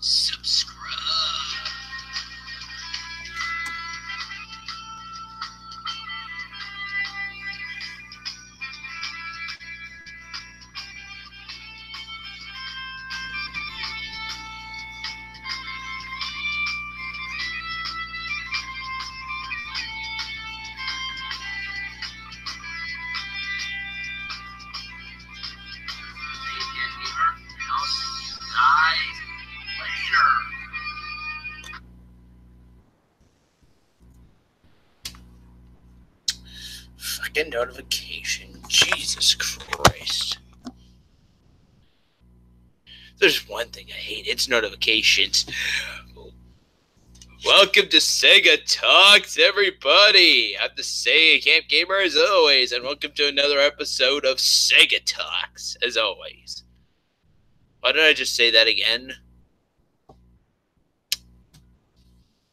subscribe. Fucking notification. Jesus Christ. There's one thing I hate. It's notifications. Welcome to Segatalks, everybody. I'm the Sega Camp Gamer as always, and welcome to another episode of Segatalks as always. Why did I just say that again?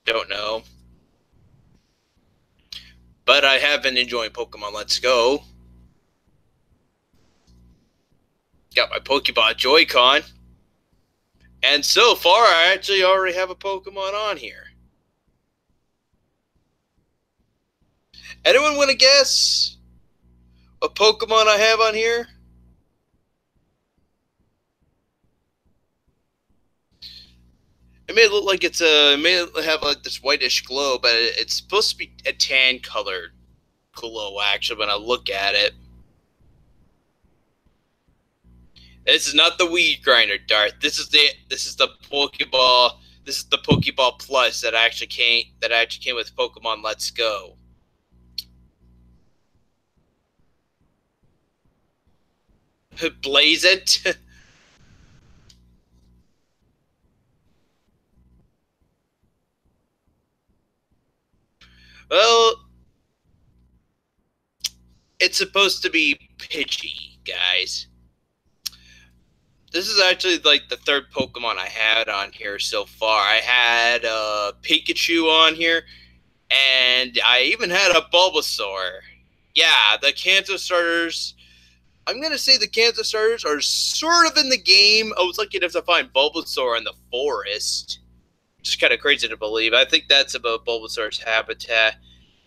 Don't know. But I have been enjoying Pokemon Let's Go. Got my Pokeball Joy-Con. And so far, I actually already have a Pokemon on here. Anyone want to guess what Pokemon I have on here? It may look like it may have like this whitish glow, but it's supposed to be a tan colored glow actually when I look at it. This is not the weed grinder dart. This is the Pokeball. This is the Pokeball Plus that actually came with Pokemon Let's Go. Blaze it. Well, it's supposed to be Pidgey, guys. This is actually like the third Pokemon I had on here so far. I had Pikachu on here, and I even had a Bulbasaur. Yeah, the Kanto starters. I'm going to say the Kanto starters are sort of in the game. I was lucky enough to find Bulbasaur in the forest. Which is kind of crazy to believe. I think that's about Bulbasaur's habitat.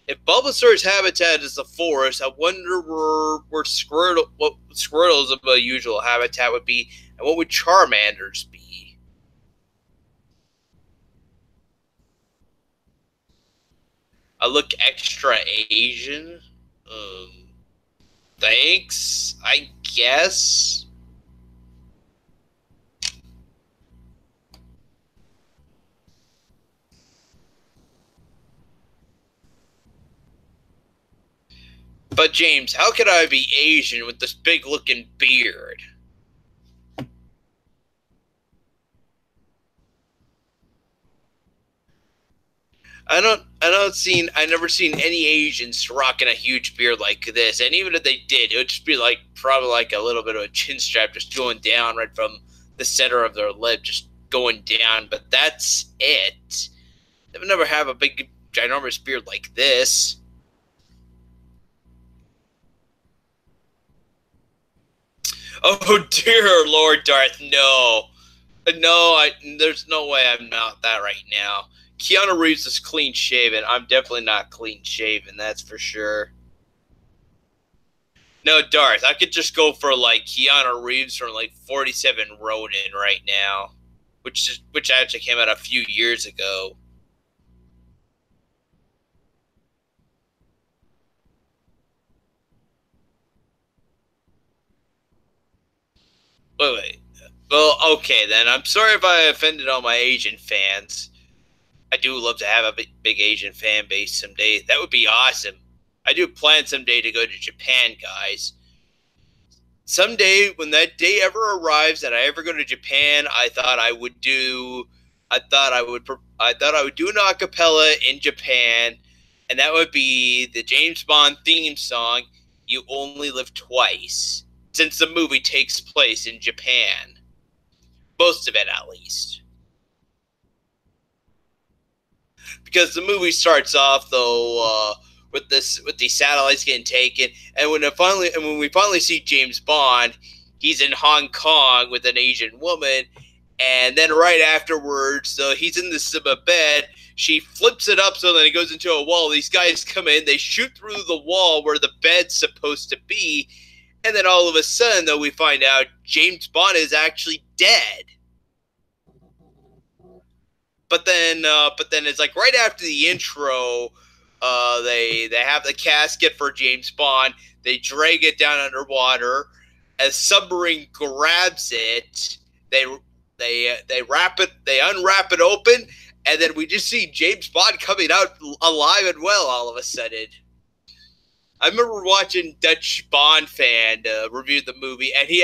If Bulbasaur's habitat is the forest, I wonder what Squirtle's usual habitat would be, and what would Charmander's be? I look extra Asian. Thanks, I guess. But James, how could I be Asian with this big looking beard? I never seen any Asians rocking a huge beard like this. And even if they did, it would just be like probably like a little bit of a chin strap just going down right from the center of their lip, just going down. But that's it. They would never have a big ginormous beard like this. Oh dear Lord Darth, no. No, there's no way I'm not that right now. Keanu Reeves is clean shaven. I'm definitely not clean shaven, that's for sure. No, Darth, I could just go for like Keanu Reeves from like 47 Ronin right now. Which actually came out a few years ago. Wait. Well, okay then. I'm sorry if I offended all my Asian fans. I do love to have a big Asian fan base someday. That would be awesome. I do plan someday to go to Japan, guys. Someday, when that day ever arrives that I ever go to Japan, I thought I would do an acapella in Japan, and that would be the James Bond theme song, "You Only Live Twice," since the movie takes place in Japan. Most of it, at least. Because the movie starts off though with these satellites getting taken, and when we finally see James Bond, he's in Hong Kong with an Asian woman, And then right afterwards, so he's in this bed. She flips it up so that it goes into a wall. These guys come in, they shoot through the wall where the bed's supposed to be, and then all of a sudden, though, we find out James Bond is actually dead. But then it's like right after the intro, they have the casket for James Bond. They drag it down underwater. As submarine grabs it, they unwrap it open, and then we just see James Bond coming out alive and well all of a sudden. I remember watching Dutch Bond fan review the movie, and he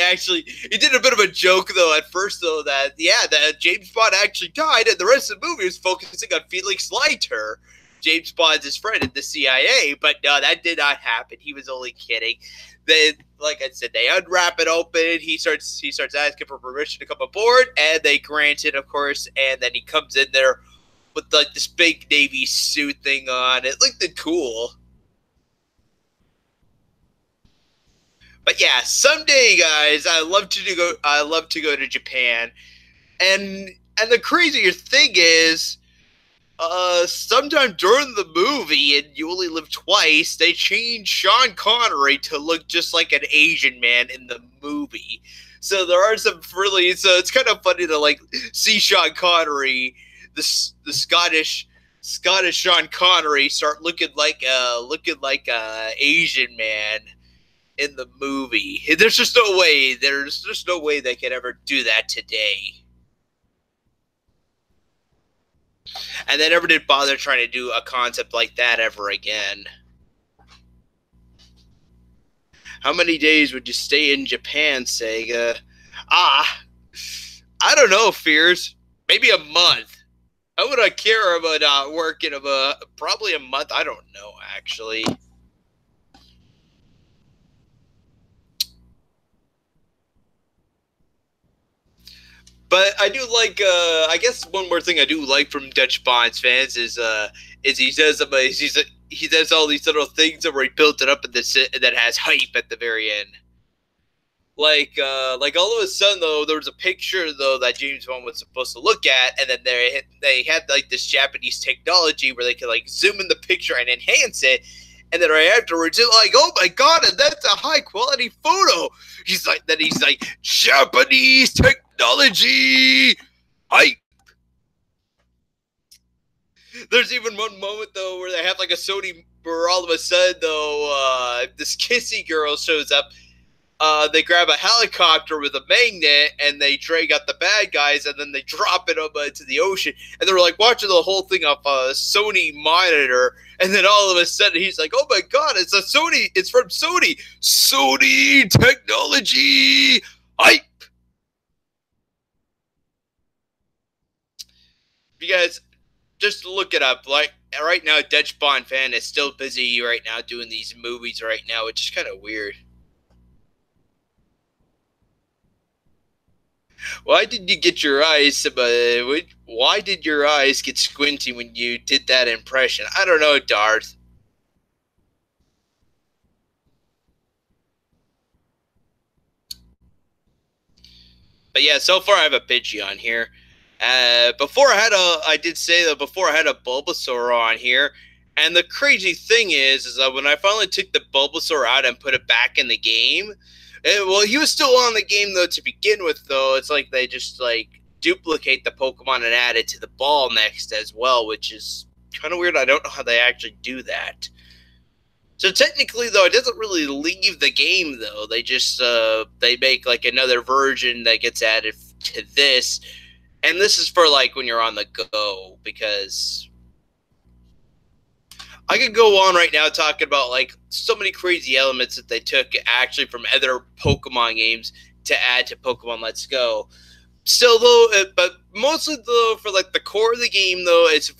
did a bit of a joke though at first though that James Bond actually died, and the rest of the movie was focusing on Felix Leiter, James Bond's his friend in the CIA. But no, that did not happen. He was only kidding. Then, like I said, they unwrap it open. He starts asking for permission to come aboard, and they grant it, of course. And then he comes in there with like this big Navy suit thing on. It looked cool. But yeah, someday, guys, I love to go to Japan, and the crazier thing is, sometime during the movie, and You Only Live Twice, they changed Sean Connery to look just like an Asian man in the movie. So there are some so it's kind of funny to like see Sean Connery, the Scottish Sean Connery, start looking like a Asian man in the movie. There's just no way. There's just no way they could ever do that today. And they never did bother trying to do a concept like that ever again. How many days would you stay in Japan, Sega? I don't know, Fears. Maybe a month. I wouldn't care about working probably a month. I don't know, actually. But I do like. I guess one more thing I do like from Dutch Bond's fans is he does all these little things where he built it up that has hype at the very end. Like all of a sudden though, there was a picture though that James Bond was supposed to look at, and then they had like this Japanese technology where they could like zoom in the picture and enhance it. And then right afterwards, it's like, oh my god, and that's a high quality photo. He's like, Japanese technology hype. There's even one moment though where they have like a Sony, where all of a sudden though, this kissy girl shows up. They grab a helicopter with a magnet and they drag out the bad guys, and then they drop it over into the ocean, and they're like watching the whole thing off a Sony monitor, and then all of a sudden he's like, oh my god, it's from Sony technology hype. You guys just look it up. Like right now, Dutch Bond fan is still busy right now doing these movies right now, which is kind of weird. Why did you get your eyes? Why did your eyes get squinty when you did that impression? I don't know, Darth. But yeah, so far I have a Pidgey on here. Before I did say that before I had a Bulbasaur on here, and the crazy thing is that when I finally took the Bulbasaur out and put it back in the game. Well, he was still on the game, though, to begin with, though. It's like they just, like, duplicate the Pokemon and add it to the ball next as well, which is kind of weird. I don't know how they actually do that. So technically, though, it doesn't really leave the game, though. They just, they make, like, another version that gets added to this. And this is for, like, when you're on the go, because I could go on right now talking about like so many crazy elements that they took actually from other Pokemon games to add to Pokemon Let's Go. Still though, but mostly though for like the core of the game though, it's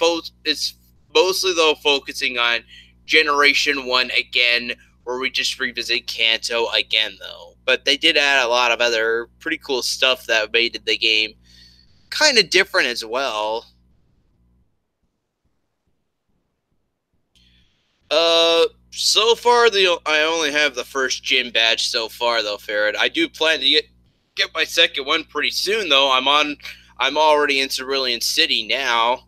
mostly though focusing on Generation 1 again, where we just revisit Kanto again though. But they did add a lot of other pretty cool stuff that made the game kind of different as well. So far, I only have the first gym badge so far, though, Farrad. I do plan to get my second one pretty soon, though. I'm I'm already in Cerulean City now.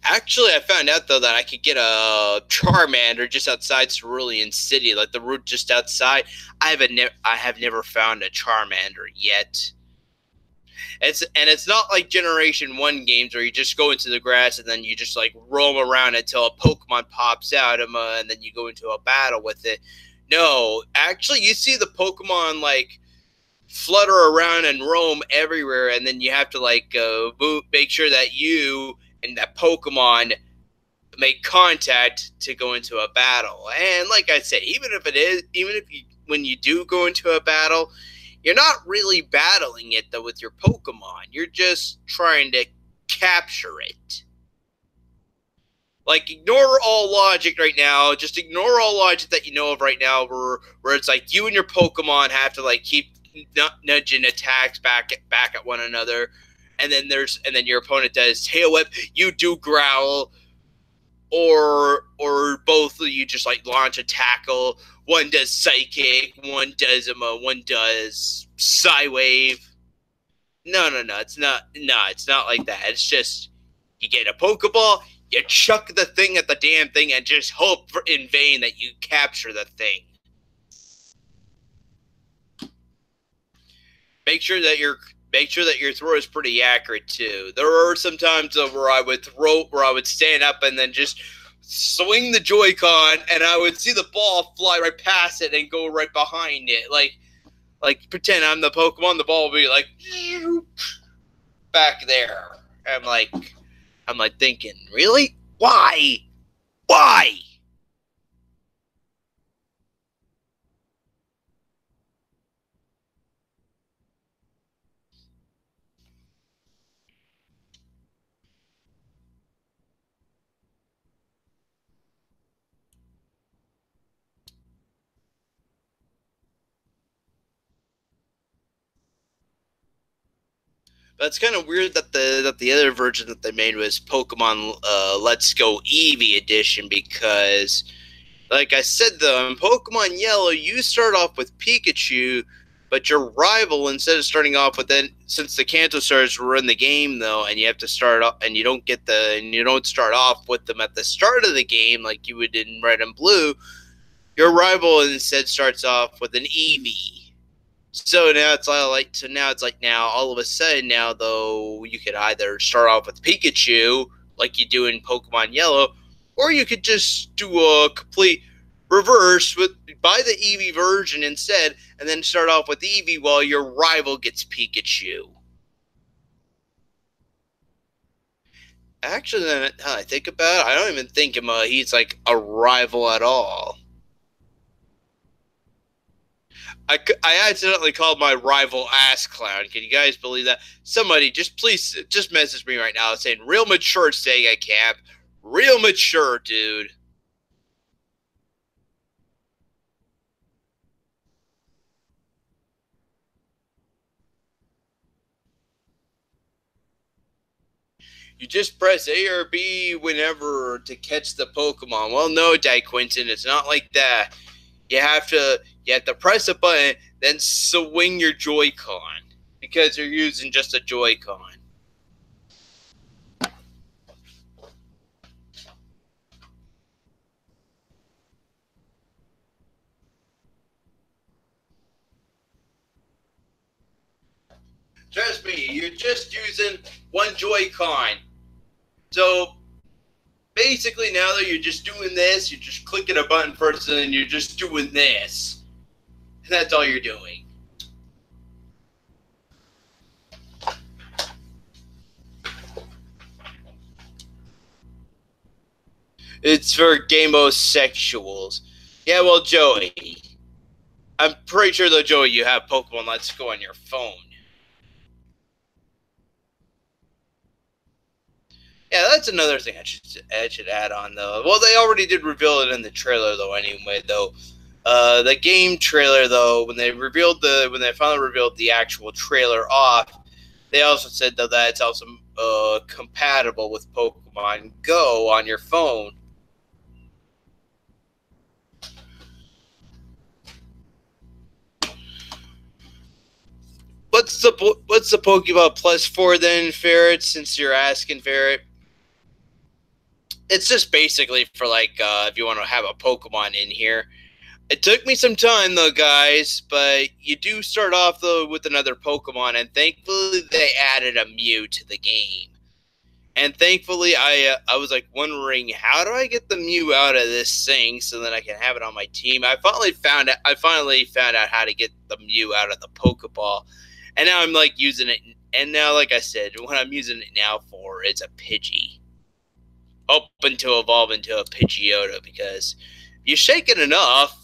Actually, I found out though that I could get a Charmander just outside Cerulean City, like the route just outside. I have never found a Charmander yet. It's not like Generation 1 games where you just go into the grass and then you just like roam around until a Pokemon pops out and then you go into a battle with it. No, actually you see the Pokemon like flutter around and roam everywhere, and then you have to like make sure that you and that Pokemon make contact to go into a battle. And like I said, even if you when you do go into a battle, you're not really battling it though with your Pokemon. You're just trying to capture it. Like, ignore all logic right now. Just ignore all logic that you know of right now, where it's like you and your Pokemon have to like keep nudging attacks back at one another, and then your opponent does tail whip, you do growl, or both of you just like launch a tackle. One does psychic, one does Psywave. No, it's not. No, it's not like that. It's just you get a Pokeball, you chuck the thing at the damn thing, and just hope in vain that you capture the thing. Make sure that your throw is pretty accurate too. There are some times where I would stand up and then just swing the Joy-Con, and I would see the ball fly right past it and go right behind it. Like pretend I'm the Pokemon, the ball will be like back there. I'm like thinking, really? Why? Why? But it's kind of weird that the other version that they made was Pokemon Let's Go Eevee Edition, because, like I said though, in Pokemon Yellow, you start off with Pikachu, but your rival, instead of starting off with then, since the Kanto stars were in the game though, and you have to start off, and you don't start off with them at the start of the game like you would in Red and Blue. Your rival instead starts off with an Eevee. So now it's like now all of a sudden now though you could either start off with Pikachu like you do in Pokemon Yellow, or you could just do a complete reverse with buy the Eevee version instead, and then start off with Eevee while your rival gets Pikachu. Actually, then I think about it, I don't even think he's like a rival at all. I accidentally called my rival ass clown. Can you guys believe that? Somebody please message me right now saying real mature Sega Camp. Real mature, dude. You just press A or B whenever to catch the Pokemon. Well, no, Dai Quinton, it's not like that. You have to press a button, then swing your Joy-Con, because you're using just a Joy-Con. Trust me, you're just using one Joy-Con. So basically now that you're just doing this, you're just clicking a button first and then you're just doing this. And that's all you're doing. It's for gamosexuals. Yeah, well, Joey, I'm pretty sure though, Joey, you have Pokemon Let's Go on your phone. Yeah, that's another thing I should add on though. Well, they already did reveal it in the trailer though. Anyway, though, the game trailer though, when they finally revealed the actual trailer off, they also said though that it's also compatible with Pokemon Go on your phone. what's the Pokeball Plus for then, Ferret? Since you're asking, Ferret, it's just basically for like if you want to have a Pokemon in here. It took me some time though, guys, but you do start off though with another Pokemon, and thankfully they added a Mew to the game. And thankfully, I was like wondering, how do I get the Mew out of this thing so that I can have it on my team? I finally found out how to get the Mew out of the Pokeball, and now I'm like using it. And now, like I said, what I'm using it now for is a Pidgey, hoping to evolve into a Pidgeotto, because if you shake it enough,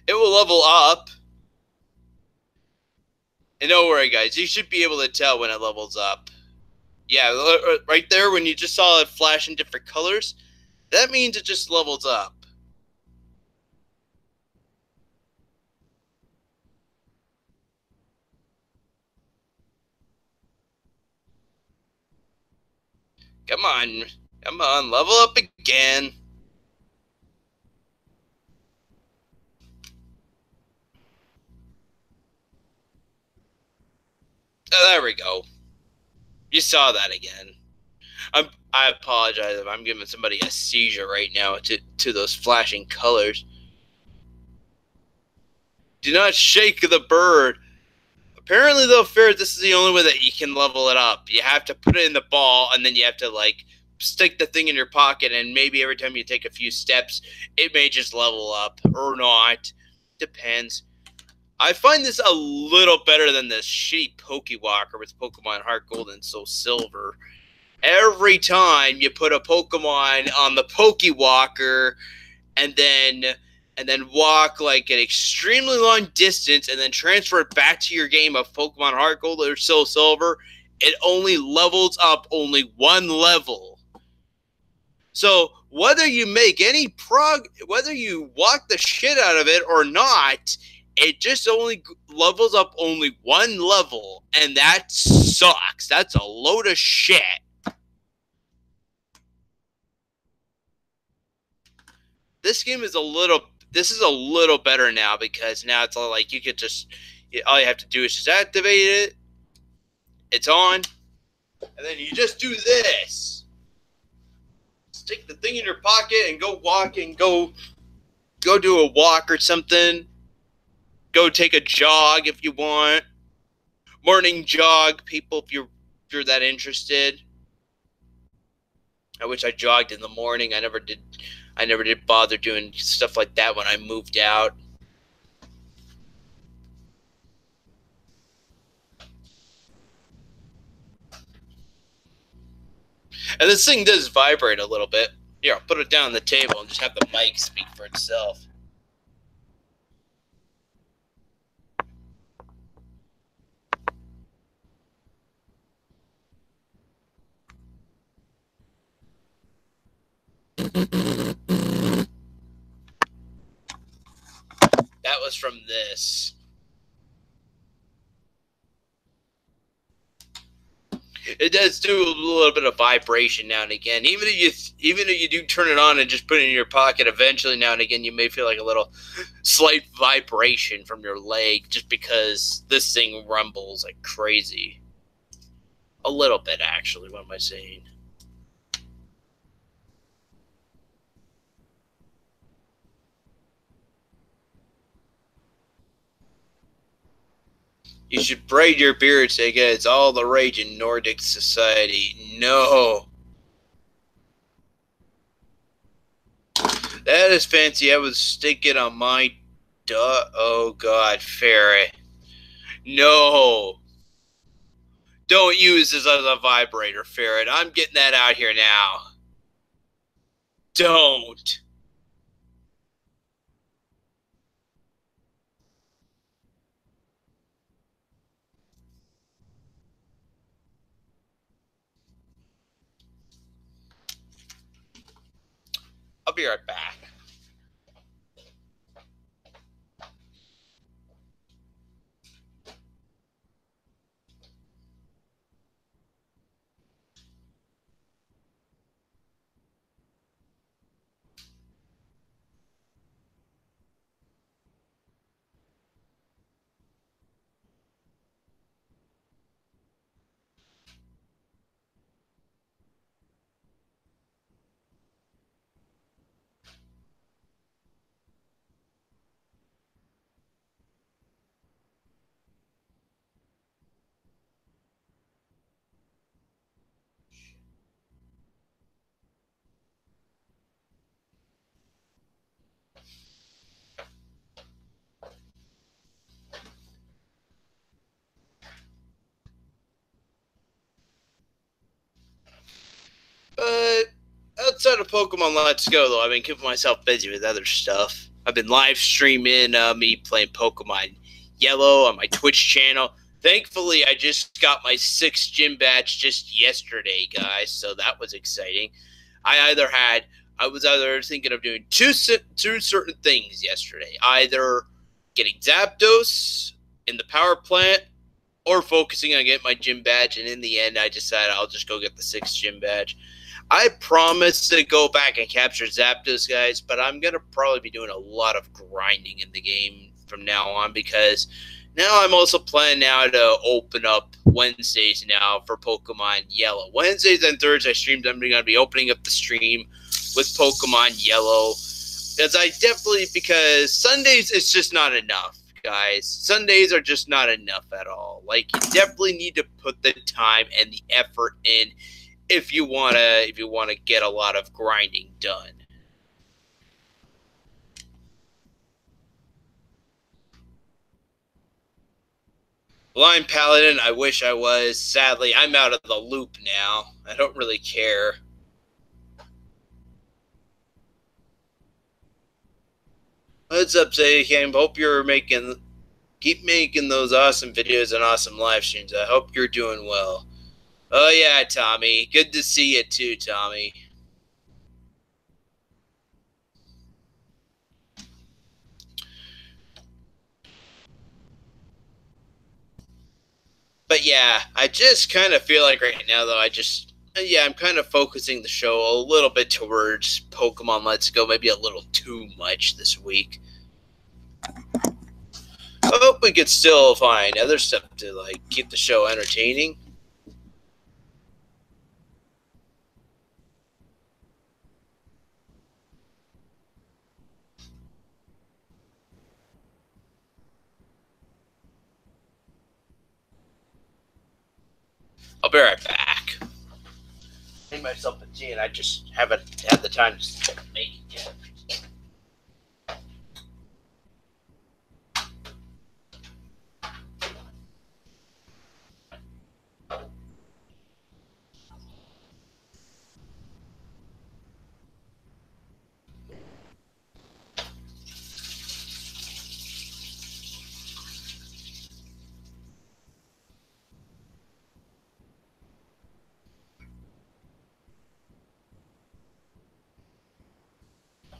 it will level up. And don't worry, guys, you should be able to tell when it levels up. Yeah, right there when you just saw it flash in different colors, that means it just levels up. Come on, level up again. Oh, there we go. You saw that again. I apologize if I'm giving somebody a seizure right now to those flashing colors. Do not shake the bird. Apparently, though, Ferret, this is the only way that you can level it up. You have to put it in the ball, and then you have to, like, stick the thing in your pocket, and maybe every time you take a few steps, it may just level up, or not. Depends. I find this a little better than this shitty Pokewalker with Pokemon Heart Gold and Soul Silver. Every time you put a Pokemon on the Pokewalker, and then walk like an extremely long distance and then transfer it back to your game of Pokemon Heart Gold or Soul Silver, it only levels up only one level. So whether you make any whether you walk the shit out of it or not, it just only levels up only one level, and that sucks. That's a load of shit. This game is this is a little better now, because now it's all like you could just, all you have to do is just activate it. It's on, and then you just do this. Stick the thing in your pocket and go walk and go do a walk or something. Go take a jog if you want. Morning jog, people, if you're that interested. I wish I jogged in the morning. I never did bother doing stuff like that when I moved out. And this thing does vibrate a little bit. Here, I'll put it down on the table and just have the mic speak for itself. That was from this. It does do a little bit of vibration now and again. Even if you do turn it on and just put it in your pocket, eventually now and again you may feel like a little slight vibration from your leg, just because this thing rumbles like crazy. A little bit, actually. What am I saying? You should braid your beard, Sega. It's all the rage in Nordic society. No. That is fancy. I would stick it on my oh god, Ferret. No. Don't use this as a vibrator, Ferret. I'm getting that out here now. Don't. I'll be right back. of Pokemon Let's Go, though. I've been keeping myself busy with other stuff. I've been live streaming me playing Pokemon Yellow on my Twitch channel. Thankfully, I just got my 6th gym badge just yesterday, guys, so that was exciting. I was either thinking of doing two certain things yesterday. Either getting Zapdos in the power plant or focusing on getting my gym badge, and in the end, I decided I'll just go get the 6th gym badge. I promise to go back and capture Zapdos, guys, but I'm going to probably be doing a lot of grinding in the game from now on, because now I'm also planning now to open up Wednesdays now for Pokemon Yellow. Wednesdays and Thursdays streams, I'm going to be opening up the stream with Pokemon Yellow. Because Sundays is just not enough, guys. Sundays are just not enough at all. Like, you definitely need to put the time and the effort in if you wanna get a lot of grinding done. Blind Paladin, I wish I was. Sadly, I'm out of the loop now. I don't really care. What's up, Segatalks? Hope you're keep making those awesome videos and awesome live streams. I hope you're doing well. Oh yeah, Tommy. Good to see you too, Tommy. But yeah, I just kind of feel like right now, though, I'm kind of focusing the show a little bit towards Pokemon Let's Go, maybe a little too much this week. I hope we could still find other stuff to, like, keep the show entertaining. I'll be right back. Make myself a tea, and I just haven't had the time to make it yet.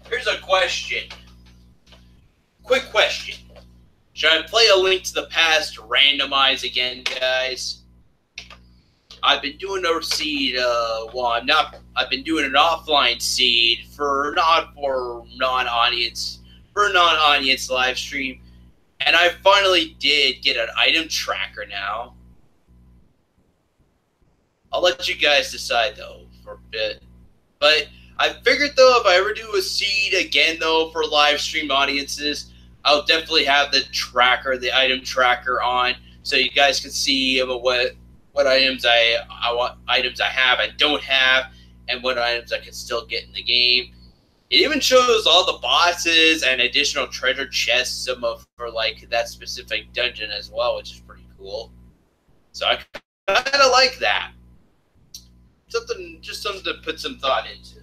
Here's a question. Quick question. Should I play A Link to the Past randomize again, guys? I've been doing a seed, I've been doing an offline seed for non-audience live stream, and I finally did get an item tracker now. I'll let you guys decide, though, for a bit. But I figured, though, if I ever do a seed again, though, for live stream audiences, I'll definitely have the item tracker on, so you guys can see what items I have and don't have, and what items I can still get in the game. It even shows all the bosses and additional treasure chests, for like that specific dungeon as well, which is pretty cool. So I kind of like that. Something to put some thought into.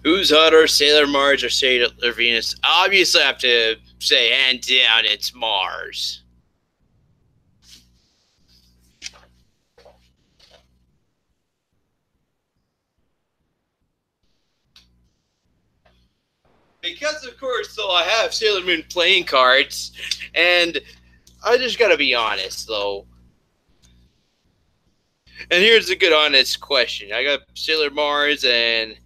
Who's hotter, Sailor Mars or Sailor Venus? Obviously, I have to say hand down it's Mars. Because of course, though, I have Sailor Moon playing cards, and I just gotta be honest, though. And here's a good honest question. I got Sailor Mars and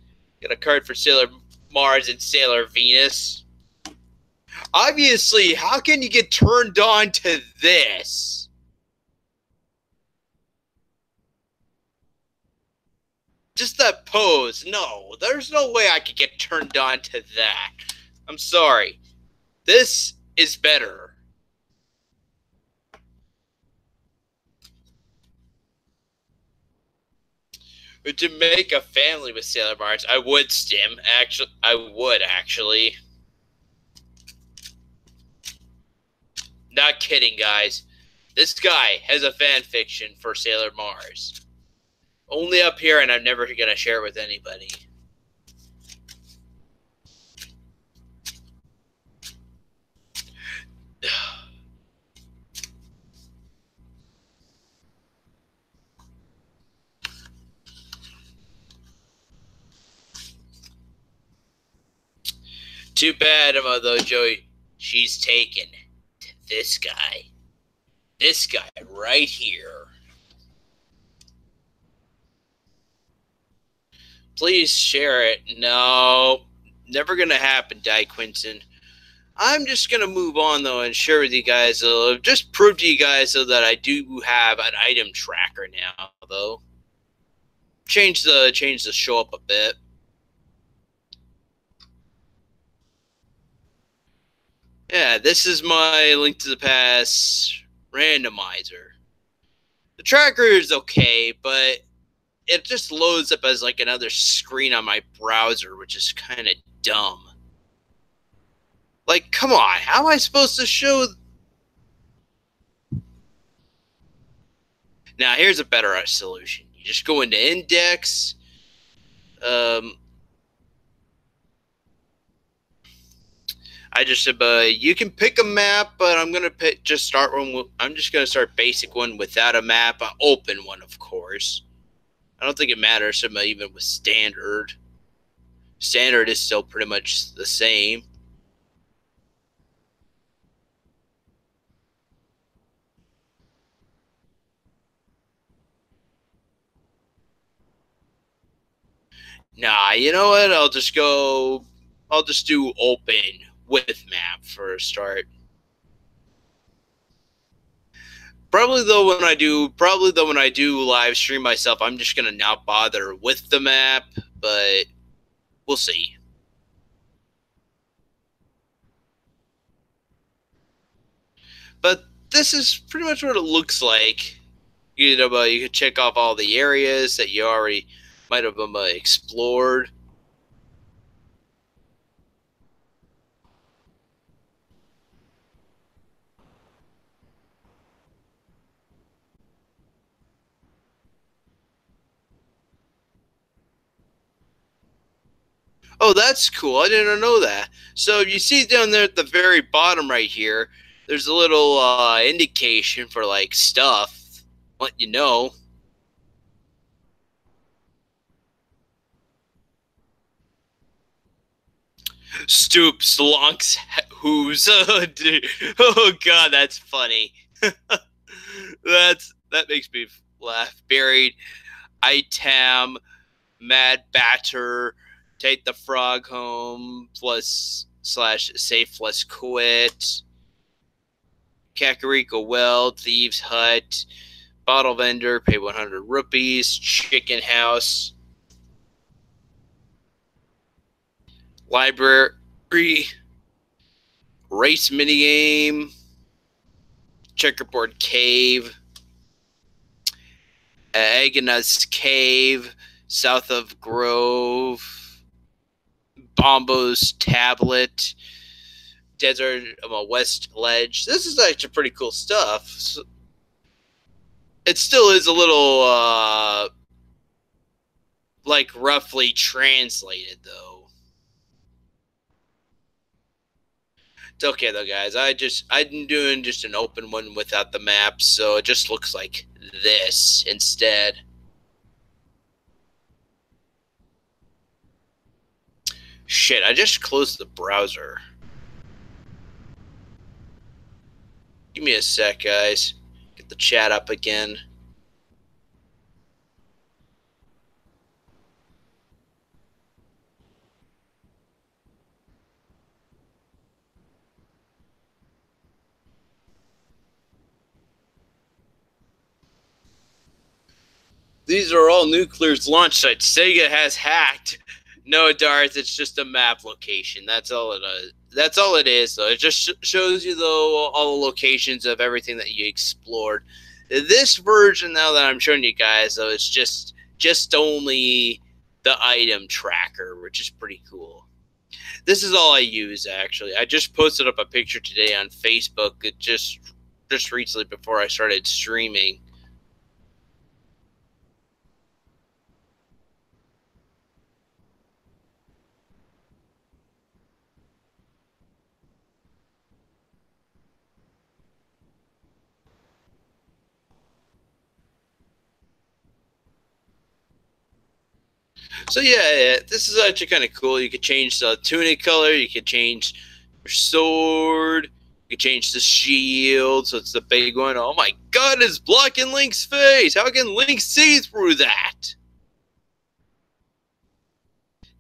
got a card for Sailor Mars and Sailor Venus. Obviously, how can you get turned on to this? Just that pose. No, there's no way I could get turned on to that. I'm sorry. This is better. To make a family with Sailor Mars, I would stim. Actually, I would actually. Not kidding, guys. This guy has a fan fiction for Sailor Mars. Only up here, and I'm never gonna share it with anybody. Too bad, though, Joey. She's taken to this guy. This guy right here. Please share it. No, never gonna happen, Di Quinton. I'm just gonna move on though and share with you guys. Just prove to you guys though that I do have an item tracker now. Though, change the show up a bit. Yeah, this is my Link to the Past randomizer. The tracker is okay, but it just loads up as like another screen on my browser, which is kind of dumb. Like, come on, how am I supposed to show? Now, here's a better solution. You just go into index. I just said, you can pick a map, but I'm gonna just start one. I'm just gonna start basic one without a map, open one, of course. I don't think it matters even with standard. Standard is still pretty much the same. Nah, you know what? I'll just do open with map for a start. Probably though when I do live stream myself, I'm just gonna not bother with the map, but we'll see. But this is pretty much what it looks like. You know, you can check off all the areas that you already might have explored. Oh, that's cool. I didn't know that. So you see down there at the very bottom right here, there's a little indication for like stuff. Let you know. Stoops, lonks, hooves. Oh god, that's funny. That makes me laugh. Buried, item, mad batter, take the frog home plus slash safe plus quit. Kakariko well, thieves hut, bottle vendor, pay 100 rupees, chicken house. Library, race minigame, checkerboard cave, Agnes Cave, south of Grove, Bombo's tablet, desert west ledge. This is actually pretty cool stuff. It still is a little like roughly translated though. It's okay though, guys. I'm doing just an open one without the map, so it just looks like this instead. Shit, I just closed the browser. Give me a sec, guys. Get the chat up again. These are all Nuclear's launch sites. Sega has hacked. No, Darth, it's just a map location. That's all it is. That's all it is, though. It just shows you, though, all the locations of everything that you explored. This version, now that I'm showing you guys, though, it's just only the item tracker, which is pretty cool. This is all I use, actually. I just posted up a picture today on Facebook, just recently before I started streaming. So yeah, this is actually kind of cool. You could change the tunic color. You could change your sword. You could change the shield. So it's the big one. Oh my god, it's blocking Link's face. How can Link see through that?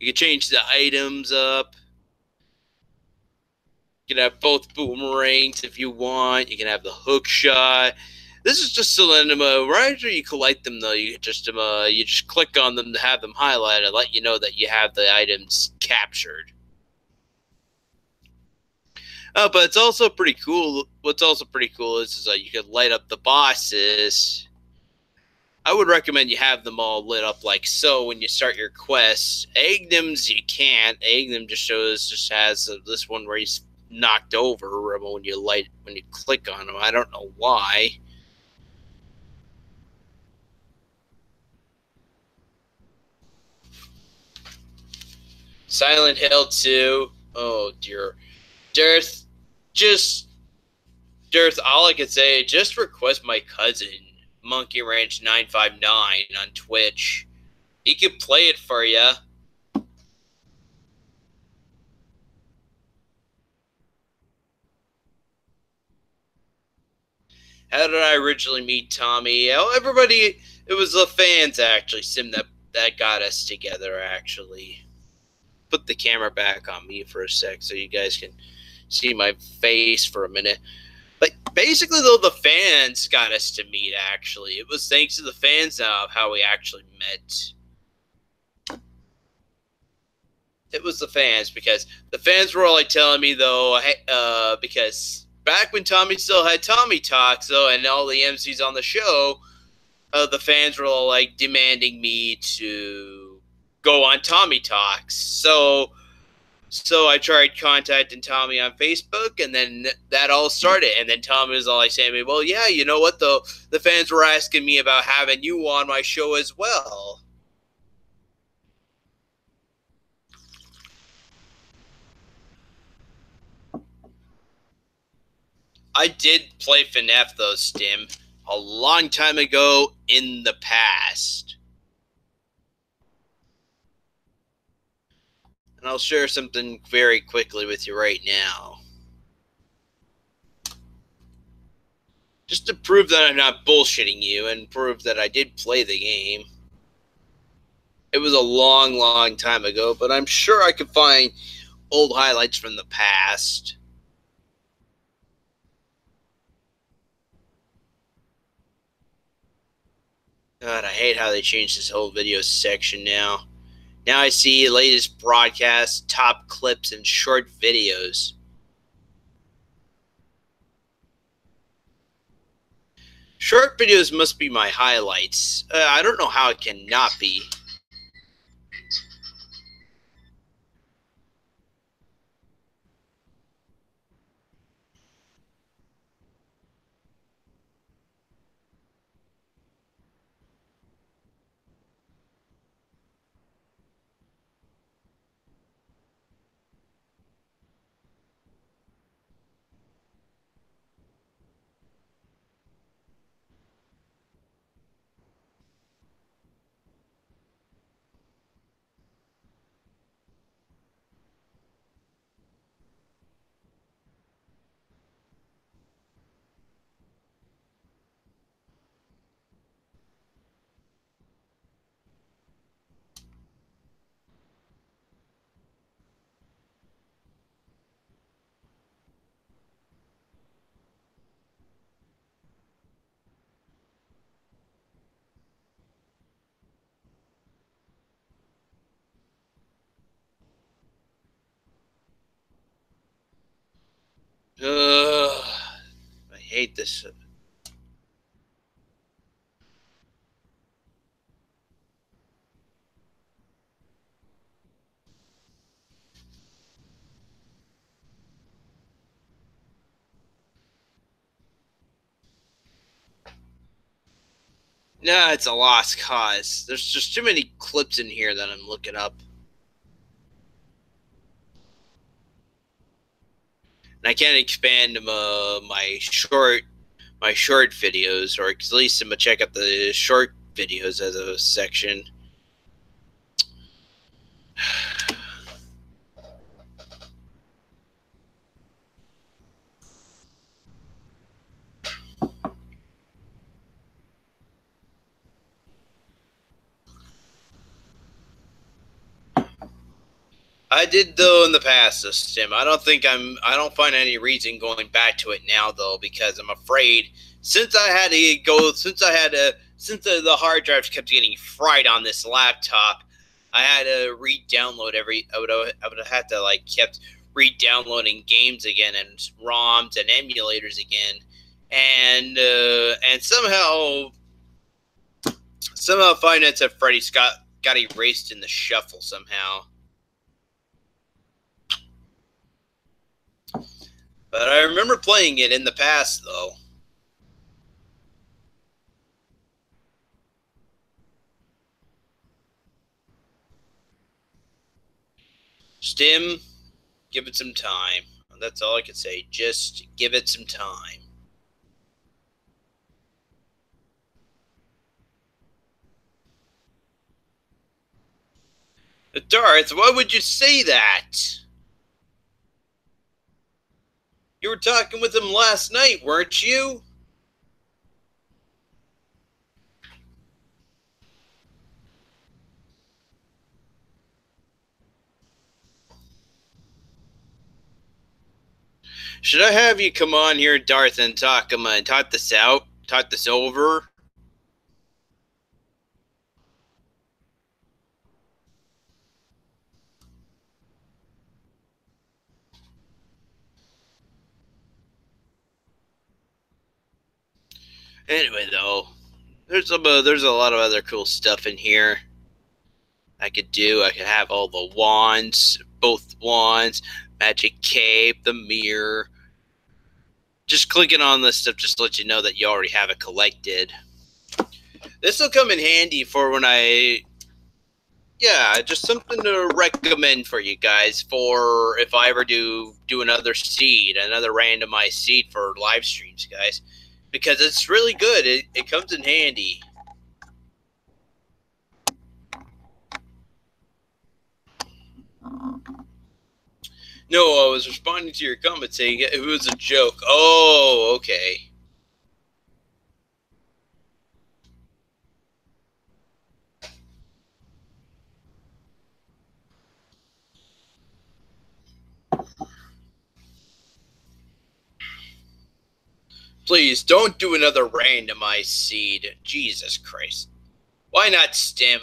You can change the items up. You can have both boomerangs if you want. You can have the hook shot. This is just to let them, right after you collect them, though, you just click on them to have them highlighted, let you know that you have the items captured. But it's also pretty cool. What's also pretty cool is you can light up the bosses. I would recommend you have them all lit up like so when you start your quests. Agnem's you can't. Agnem just has this one where he's knocked over when you click on him. I don't know why. Silent Hill 2. Oh dear. Darth, all I could say, just request my cousin, Monkey Ranch 959 on Twitch. He can play it for you. How did I originally meet Tommy? Everybody, it was the fans actually, Sim, that got us together actually. Put the camera back on me for a sec so you guys can see my face for a minute. But basically, though, the fans got us to meet, actually. It was thanks to the fans of how we actually met. It was the fans, because the fans were all like telling me, though, because back when Tommy still had Tommy Talks, though, and all the MCs on the show, the fans were all like demanding me to go on Tommy Talks. So I tried contacting Tommy on Facebook, and then that all started. And then Tommy was all like saying to me, well, yeah, you know what, though? The fans were asking me about having you on my show as well. I did play FNAF, though, Stim, a long time ago in the past. And I'll share something very quickly with you right now. Just to prove that I'm not bullshitting you and prove that I did play the game. It was a long, long time ago, but I'm sure I could find old highlights from the past. God, I hate how they changed this whole video section now. Now I see latest broadcasts, top clips, and short videos. Short videos must be my highlights. I don't know how it can not be. I hate this. Nah, it's a lost cause. There's just too many clips in here that I'm looking up. And I can't expand my short videos, or at least I'm gonna check out the short videos as a section. I did though in the past, Tim. I don't find any reason going back to it now though, because I'm afraid since the hard drives kept getting fried on this laptop, I had to re-download I would have to like kept re-downloading games again and ROMs and emulators again, and somehow Five Nights at Freddy's got erased in the shuffle somehow. But I remember playing it in the past, though. Stim, give it some time. That's all I can say. Just give it some time. Darth, why would you say that? You were talking with him last night, weren't you? Should I have you come on here, Darth, and talk this out? Talk this over? Anyway, though, there's a lot of other cool stuff in here I could do. I could have all the wands, both wands, magic cape, the mirror. Just clicking on this stuff just to let you know that you already have it collected. This will come in handy for when just something to recommend for you guys for if I ever do another randomized seed for live streams, guys. Because it's really good. It comes in handy. No, I was responding to your comment saying it was a joke. Oh, okay. Please don't do another randomized seed. Jesus Christ. Why not Stim?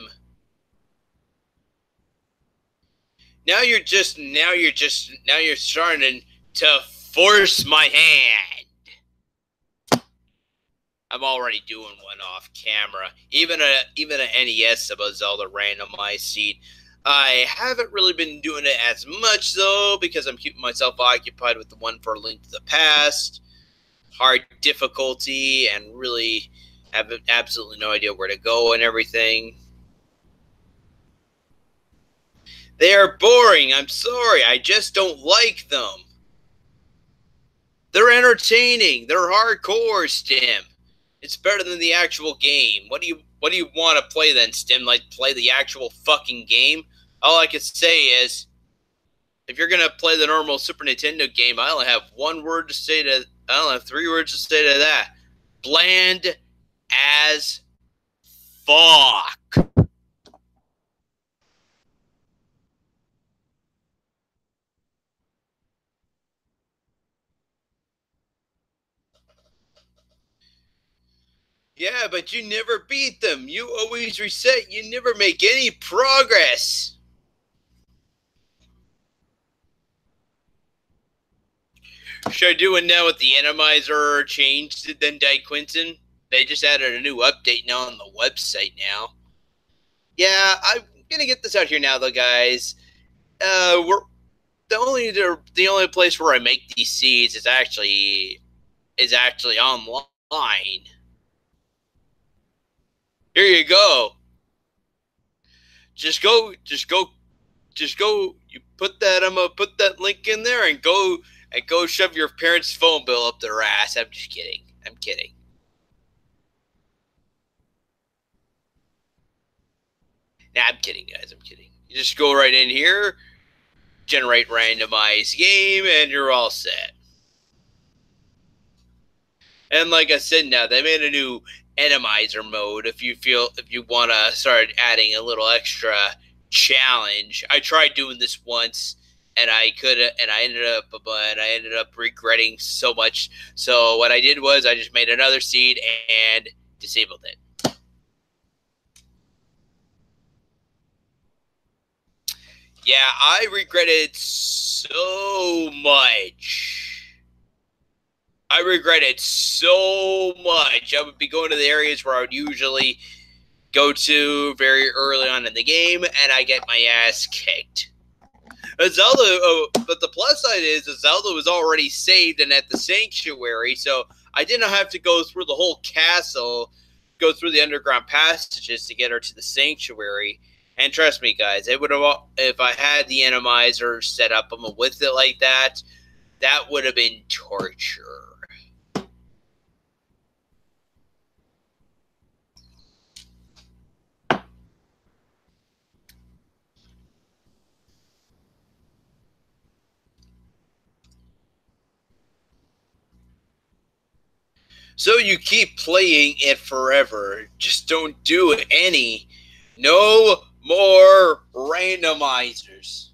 Now you're starting to force my hand. I'm already doing one off camera. Even a NES of a Zelda randomized seed. I haven't really been doing it as much though, because I'm keeping myself occupied with the one for Link to the Past, hard difficulty, and really have absolutely no idea where to go and everything. They are boring. I'm sorry. I just don't like them. They're entertaining. They're hardcore, Stim. It's better than the actual game. What do you want to play then, Stim? Like play the actual fucking game? All I can say is, if you're gonna play the normal Super Nintendo game, I only have one word to say to. I only have 3 words to say to that. Bland as fuck. Yeah, but you never beat them. You always reset. You never make any progress. Should I do it now with the Animizer changed than Quinton? They just added a new update now on the website now. Yeah, I'm gonna get this out here now, though, guys. We're the only place where I make these seeds is actually online. Here you go. Just go. You put that. I'm gonna put that link in there and go shove your parents' phone bill up their ass. I'm just kidding. I'm kidding. Nah, I'm kidding, guys. I'm kidding. You just go right in here, generate randomized game, and you're all set. And like I said, now they made a new Animizer mode. If you want to start adding a little extra challenge, I tried doing this once, and I ended up regretting so much. So what I did was I just made another seed and disabled it. Yeah, I regretted so much. I regretted so much. I would be going to the areas where I would usually go to very early on in the game, and I get my ass kicked. But the plus side is Zelda was already saved and at the sanctuary, so I didn't have to go through the whole castle, go through the underground passages to get her to the sanctuary. And trust me, guys, it would have, if I had the Animizer set up with it like that, that would have been torture. So you keep playing it forever. Just don't do any. No more randomizers.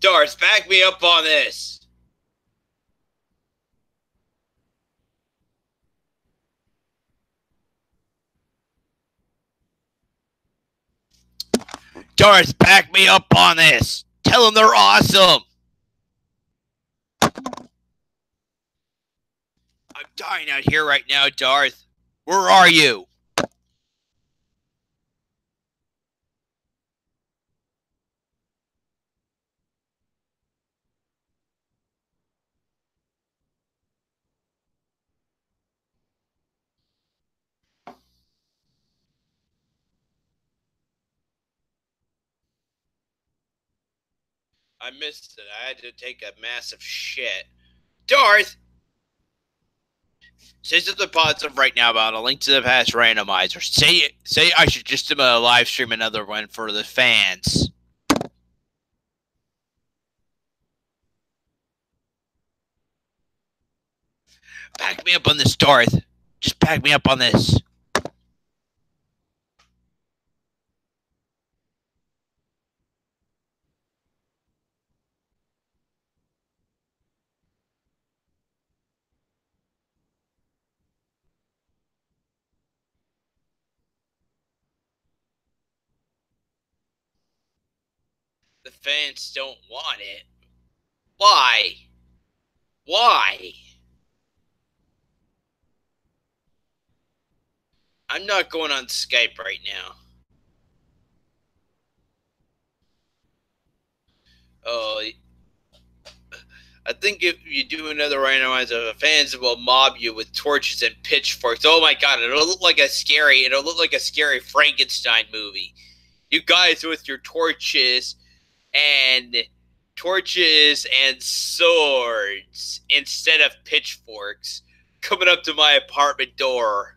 Darth, back me up on this. Darth, back me up on this. Tell them they're awesome. I'm dying out here right now, Darth. Where are you? I missed it. I had to take a massive shit. Darth! Say something positive right now about a link to the past randomizer. Say I should just live stream another one for the fans. Back me up on this, Darth. Just back me up on this. The fans don't want it. Why? Why? I'm not going on Skype right now. Oh, I think if you do another randomizer, the fans will mob you with torches and pitchforks. Oh my god, it'll look like a scary Frankenstein movie. You guys with your torches and swords instead of pitchforks coming up to my apartment door.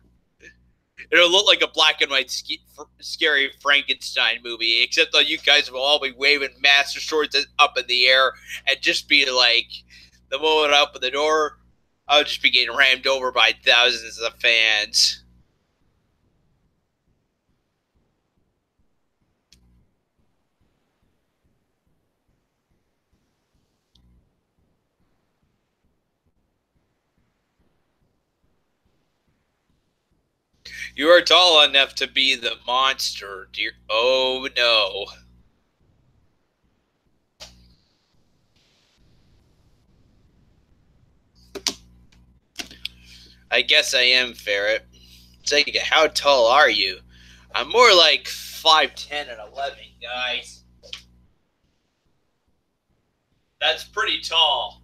It'll look like a black and white scary Frankenstein movie, except that you guys will all be waving master swords up in the air and just be like, the moment I open the door, I'll just be getting rammed over by thousands of fans. You are tall enough to be the monster, dear. Oh no. I guess I am, Ferret. Sega, how tall are you? I'm more like 5'10" and 11, guys. That's pretty tall.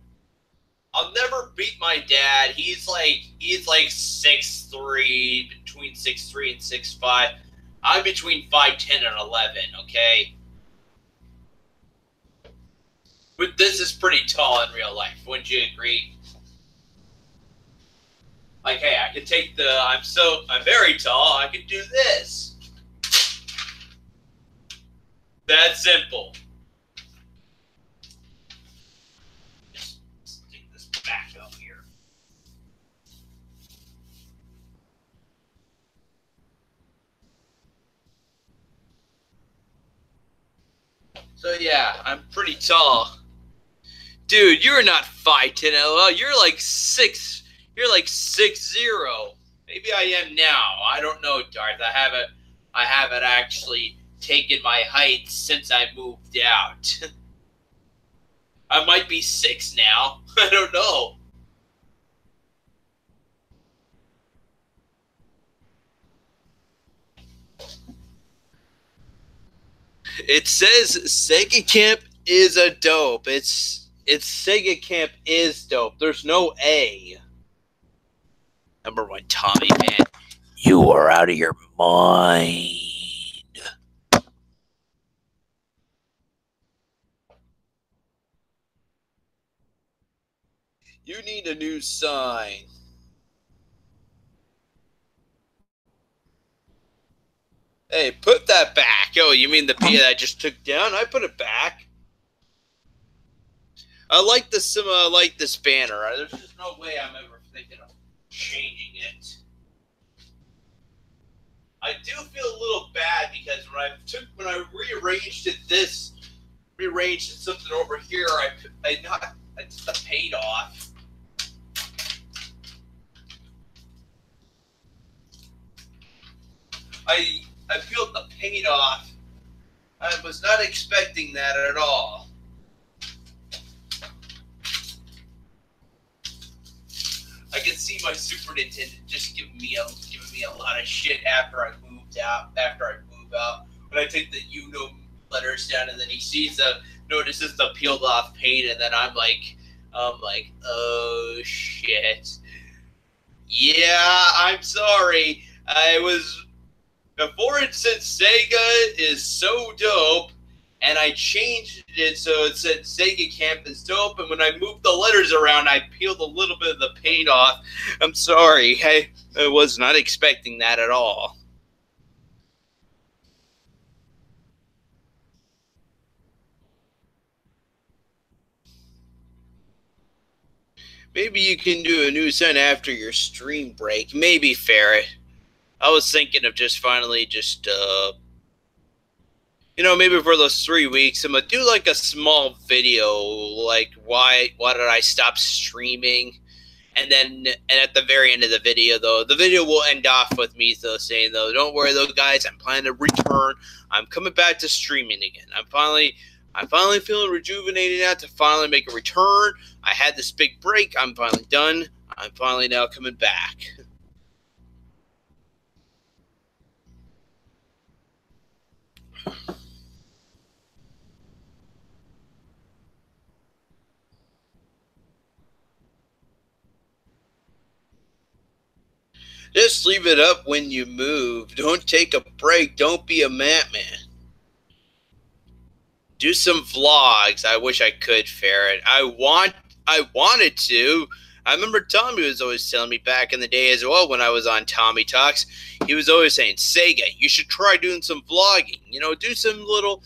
I'll never beat my dad. He's like 6'3", between 6'3" and 6'5". I'm between 5'10" and 11, okay? But this is pretty tall in real life, wouldn't you agree? Like, hey, I could take I'm very tall, I could do this. That's simple. Just stick this back up here. So yeah, I'm pretty tall. Dude, you're not 5'10", LOL. You're like 6. You're like 6'0". Maybe I am now. I don't know, Darth. I haven't actually taken my height since I moved out. I might be 6 now. I don't know. It says Sega Camp is a dope. It's Sega Camp is dope. There's no A. Number one Tommy fan. You are out of your mind. You need a new sign. Hey, put that back. Oh, you mean the P that I just took down? I put it back. I like this banner. There's just no way I'm ever thinking of changing it. I do feel a little bad because when I rearranged something over here, I took the paint off. I peeled the paint off. I was not expecting that at all. I could see my superintendent just giving me a lot of shit after I moved out. When I take the letters down, and then he notices the peeled off paint, and then I'm like, oh shit. Yeah, I'm sorry. Before it said Sega is so dope, and I changed it so it said Sega Camp is dope, and when I moved the letters around, I peeled a little bit of the paint off. I'm sorry. I was not expecting that at all. Maybe you can do a new sign after your stream break. Maybe, Ferret. I was thinking of maybe for those 3 weeks, I'm gonna do like a small video, like why did I stop streaming, and at the very end of the video, though, the video will end off with me saying, don't worry though, guys, I'm planning to return. I'm coming back to streaming again. I'm finally feeling rejuvenated now to finally make a return. I had this big break. I'm finally done. I'm finally now coming back. Just leave it up when you move. Don't take a break. Don't be a madman. Do some vlogs. I wish I could, Ferret. I wanted to. I remember Tommy was always telling me back in the day as well when I was on Tommy Talks. He was always saying, Sega, you should try doing some vlogging. Do some little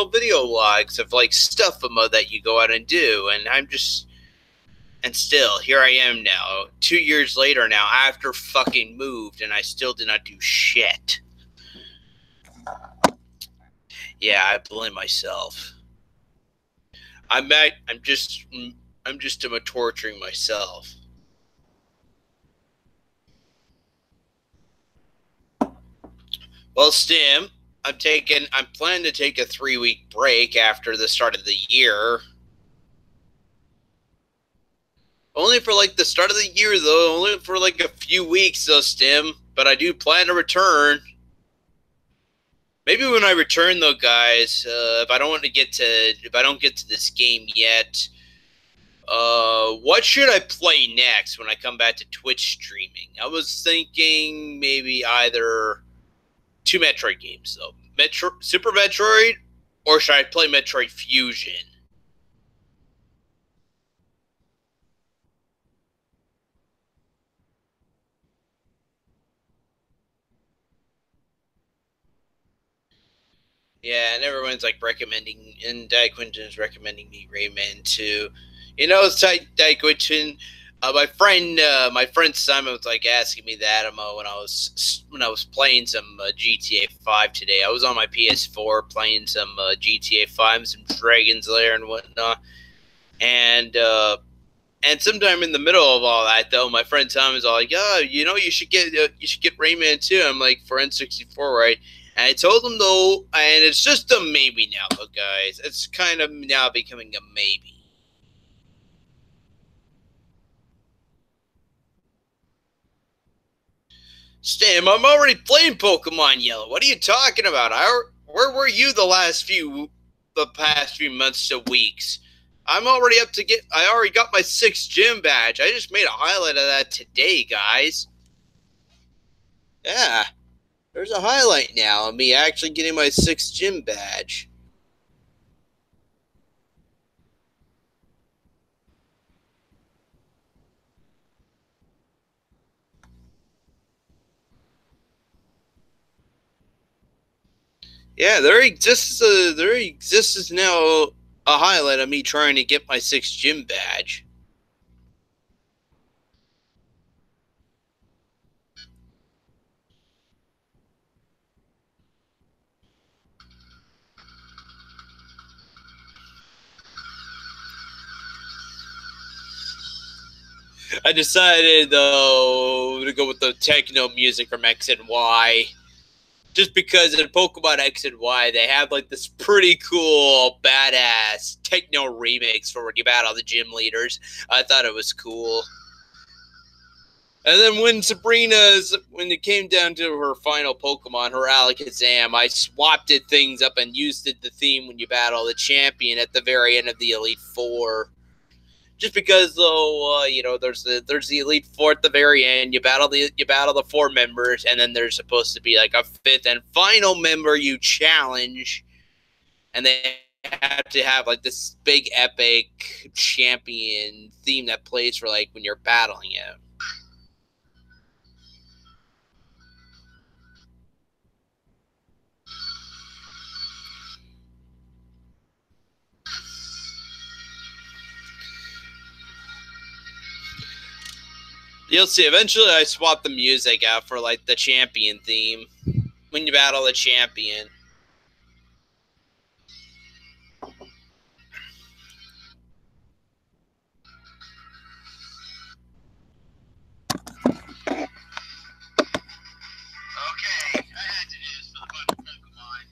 video vlogs of like stuff that you go out and do. And still, here I am now, 2 years later now, after fucking moved, and I still did not do shit. Yeah, I blame myself. I'm just torturing myself. Well, Stim, I'm planning to take a 3-week break after the start of the year. Only for like the start of the year, though. Only for like a few weeks, though, Stim. But I do plan to return. Maybe when I return, though, guys, if I don't get to this game yet, what should I play next when I come back to Twitch streaming? I was thinking maybe either two Metroid games, though. Super Metroid, or should I play Metroid Fusion? Yeah, and everyone's like recommending, and Quinton's recommending me Rayman too. You know, it's like Quinton. My friend Simon was like asking me that when I was playing some GTA 5 today. I was on my PS4 playing some GTA 5, some Dragon's Lair and whatnot, and sometime in the middle of all that, though, my friend Tom is all like, "Oh, you should get Rayman too." I'm like, for N64, right? And I told him though, and it's just a maybe now, though, guys. It's kind of now becoming a maybe. Stam, I'm already playing Pokemon Yellow. What are you talking about? Where were you the past few months to weeks? I'm already up to get. I already got my 6th gym badge. I just made a highlight of that today, guys. Yeah, there's a highlight now of me actually getting my 6th gym badge. Yeah, there exists now a highlight of me trying to get my 6th gym badge. I decided though to go with the techno music from X and Y. Just because in Pokemon X and Y they have like this pretty cool, badass techno remix for when you battle the gym leaders. I thought it was cool. And then when it came down to her final Pokemon, her Alakazam, I swapped things up and used the theme when you battle the champion at the very end of the Elite Four. Just because, though, there's the Elite Four at the very end. You battle the 4 members, and then there's supposed to be like a 5th and final member you challenge, and they have to have like this big epic champion theme that plays for like when you're battling him. You'll see. Eventually, I swap the music out for like the champion theme when you battle the champion. Okay, I had to do this for the fun of Pokemon.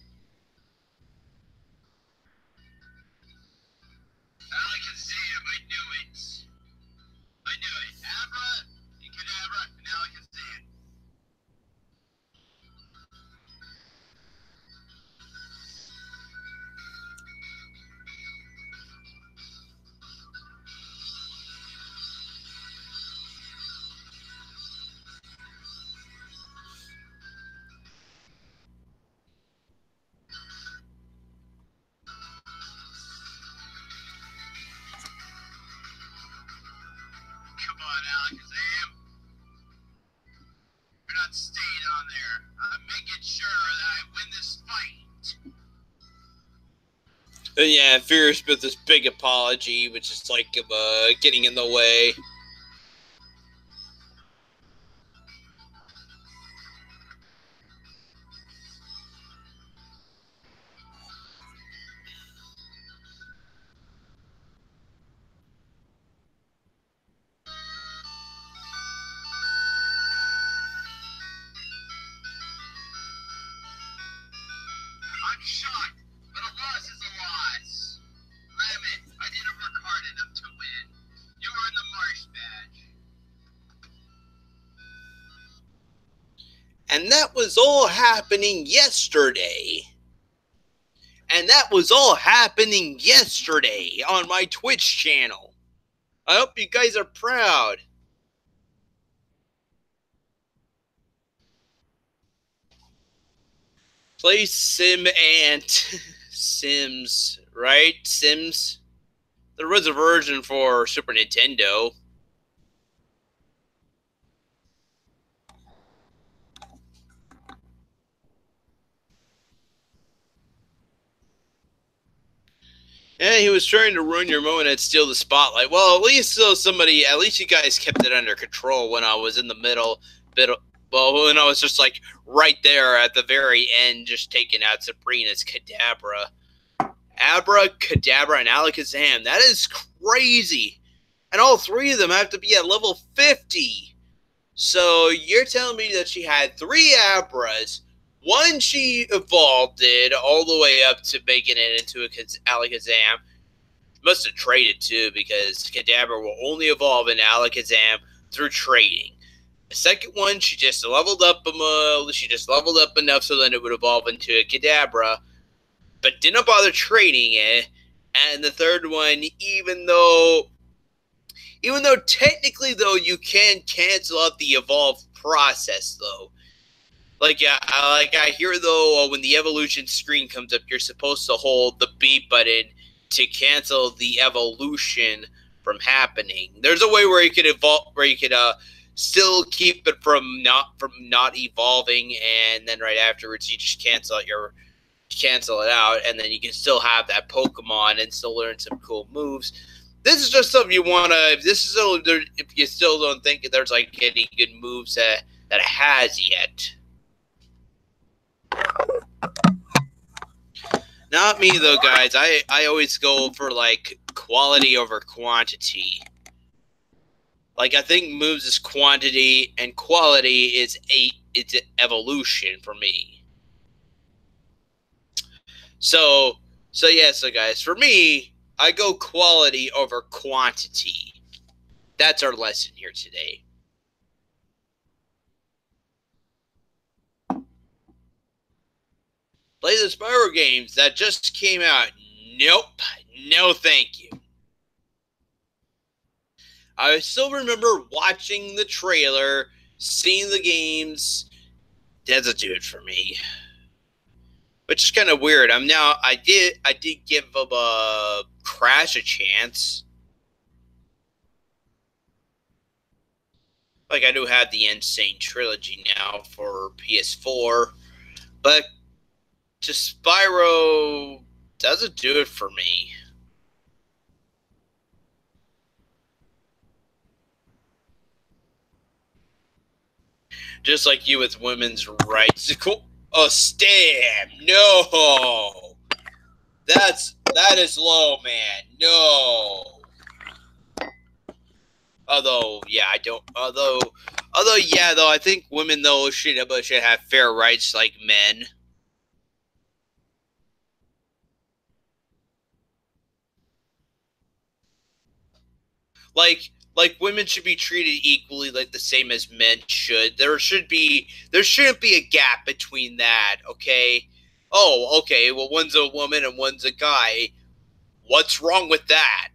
Alakazam, I knew it. I knew it. Abra, Kadabra, and Alakazam. Come on, Alakazam. You're not staying on there. I'm making sure that I win this fight. And yeah, Fierce with this big apology, which is like getting in the way. I'm shocked, but a loss is a loss. I admit, I didn't work hard enough to win. And that was all happening yesterday. And that was all happening yesterday on my Twitch channel. I hope you guys are proud. Play Sim and Sims, right? Sims. There was a version for Super Nintendo. Yeah, he was trying to ruin your moment and steal the spotlight. Well, at least you guys kept it under control when I was in the middle. Well, when I was just like right there at the very end, just taking out Sabrina's Kadabra. Abra, Kadabra, and Alakazam. That is crazy. And all three of them have to be at level 50. So you're telling me that she had 3 Abras. One she evolved it all the way up to making it into a Alakazam. Must have traded too, because Kadabra will only evolve in Alakazam through trading. The second one, she just leveled up enough so then it would evolve into a Kadabra, but didn't bother trading it. And the third one, even though technically though you can cancel out the evolve process though. I hear though when the evolution screen comes up, you're supposed to hold the B button to cancel the evolution from happening. There's a way where you could still keep it from not evolving, and then right afterwards you just cancel it out, and then you can still have that Pokemon and still learn some cool moves. This is just something you want to. If you still don't think there's like any good moves that it has yet. Not me though, guys. I always go for like quality over quantity. Like I think moves is quantity and quality is it's evolution for me. So guys, for me, I go quality over quantity. That's our lesson here today. Play the Spyro games that just came out. Nope. No thank you. I still remember watching the trailer, seeing the games. Doesn't do it for me. Which is kind of weird. I did give Crash a chance. Like I do have the Insane Trilogy now for PS4, but just Spyro doesn't do it for me. Just like you with women's rights. Oh, Stam! No! That is low, man. No. Although, yeah, I don't. Although, yeah, though I think women though should have fair rights like men. Like women should be treated equally, like the same as men should. There shouldn't be a gap between that. Okay. Oh, okay. Well, one's a woman and one's a guy. What's wrong with that?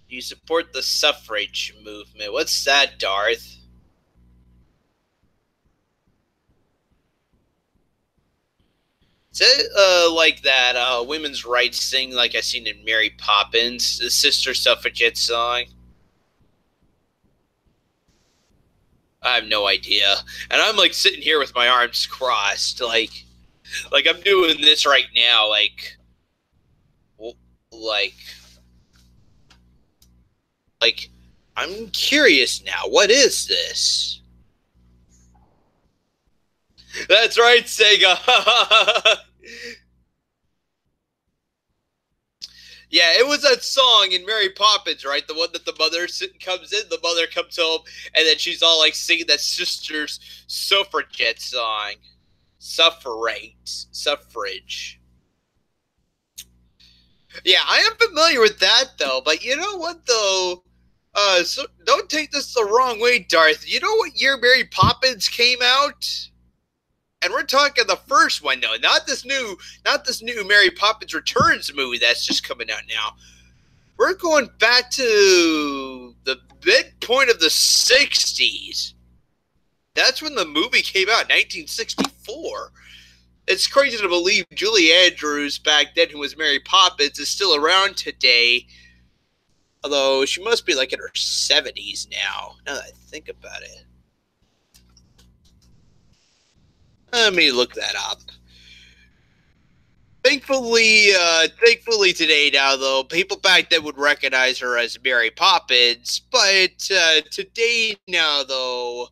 You support the suffrage movement. What's that, Darth? Is it like that women's rights thing like I seen in Mary Poppins, the sister suffragette song? I have no idea. And I'm like sitting here with my arms crossed, like I'm doing this right now, like I'm curious now. What is this? That's right, Sega. Yeah, it was that song in Mary Poppins, right? The one that the mother comes in, the mother comes home, and then she's all like singing that sister's suffragette song. Suffrage. Yeah, I am familiar with that though, but you know what though? So don't take this the wrong way, Darth. You know what year Mary Poppins came out? And we're talking the first one, though, not this new Mary Poppins Returns movie that's just coming out now. We're going back to the midpoint of the 60s. That's when the movie came out, 1964. It's crazy to believe Julie Andrews back then, who was Mary Poppins, is still around today. Although she must be like in her 70s now that I think about it. Let me look that up. Thankfully today now, though, people back then would recognize her as Mary Poppins. But today now, though,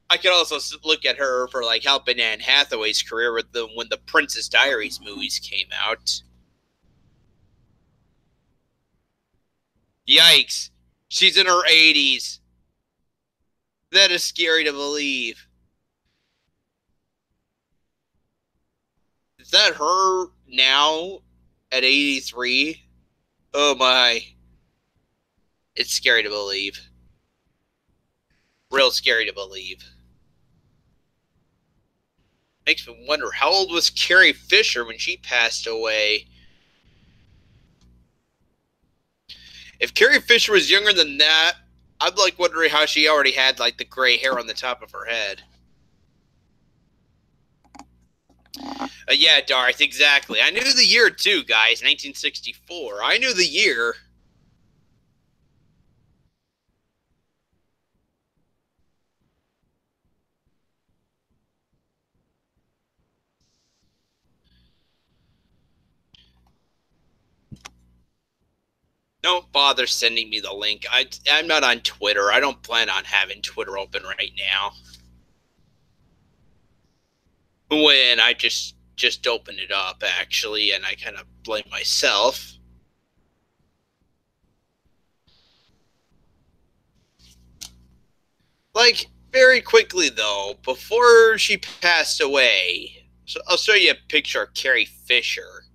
I could also look at her for like helping Anne Hathaway's career with when the Princess Diaries movies came out. Yikes! She's in her 80s. That is scary to believe. Is that her now at 83? Oh my. It's scary to believe. Real scary to believe. Makes me wonder, how old was Carrie Fisher when she passed away? If Carrie Fisher was younger than that, I'm like wondering how she already had like the gray hair on the top of her head. Yeah, Darth, exactly. I knew the year too, guys. 1964. I knew the year. Don't bother sending me the link. I'm not on Twitter. I don't plan on having Twitter open right now. When I just opened it up, actually, and I kind of blame myself. Like, very quickly, though, before she passed away, so I'll show you a picture of Carrie Fisher.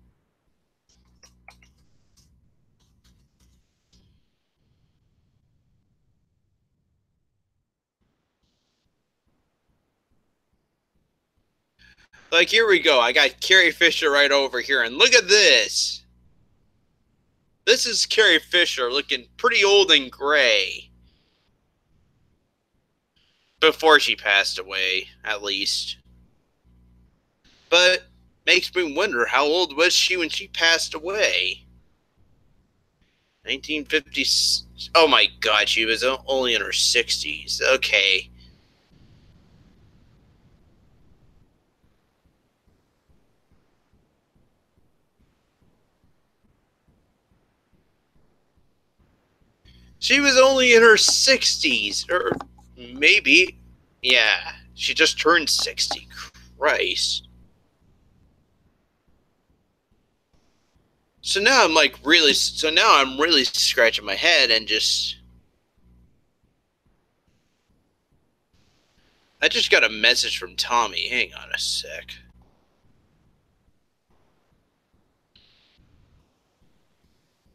Like, here we go. I got Carrie Fisher right over here, and look at this. This is Carrie Fisher looking pretty old and gray. Before she passed away, at least. But makes me wonder, how old was she when she passed away? 1950. Oh my god, she was only in her 60s. Okay. She was only in her 60s. Or maybe. Yeah. She just turned 60. Christ. So now I'm like really. So now I'm really scratching my head and just. I just got a message from Tommy. Hang on a sec.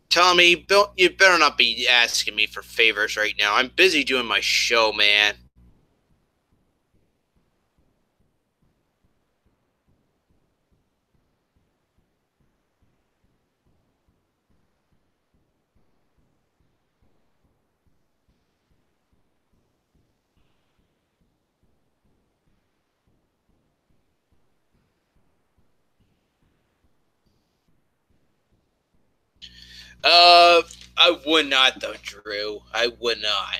Tommy, you better not be asking me for favors right now. I'm busy doing my show, man. I would not, though, Drew. I would not.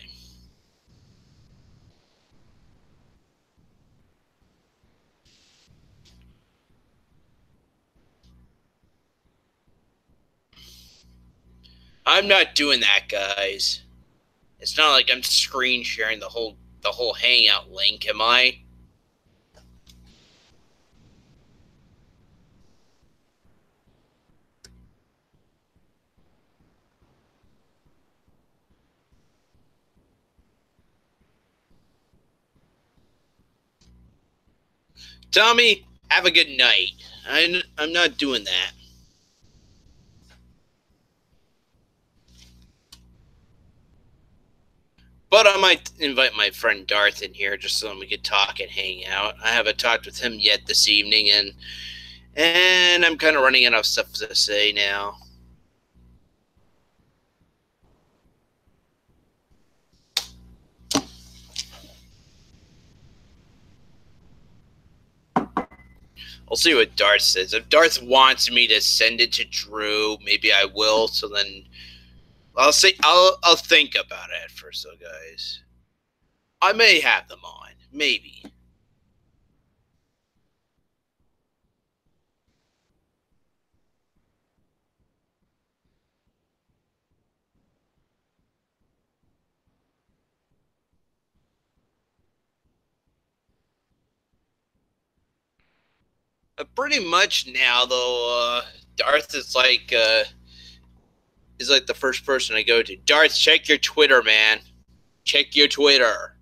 I'm not doing that, guys. It's not like I'm screen sharing the whole Hangout link, am I? Tommy, have a good night. I'm not doing that. But I might invite my friend Darth in here just so we could talk and hang out. I haven't talked with him yet this evening, and I'm kind of running out of stuff to say now. I'll see what Darth says. If Darth wants me to send it to Drew, maybe I will. So then I'll think about it first, so guys. I may have them on, maybe. Pretty much now, though, Darth is like the first person I go to. Darth, check your Twitter, man. Check your Twitter.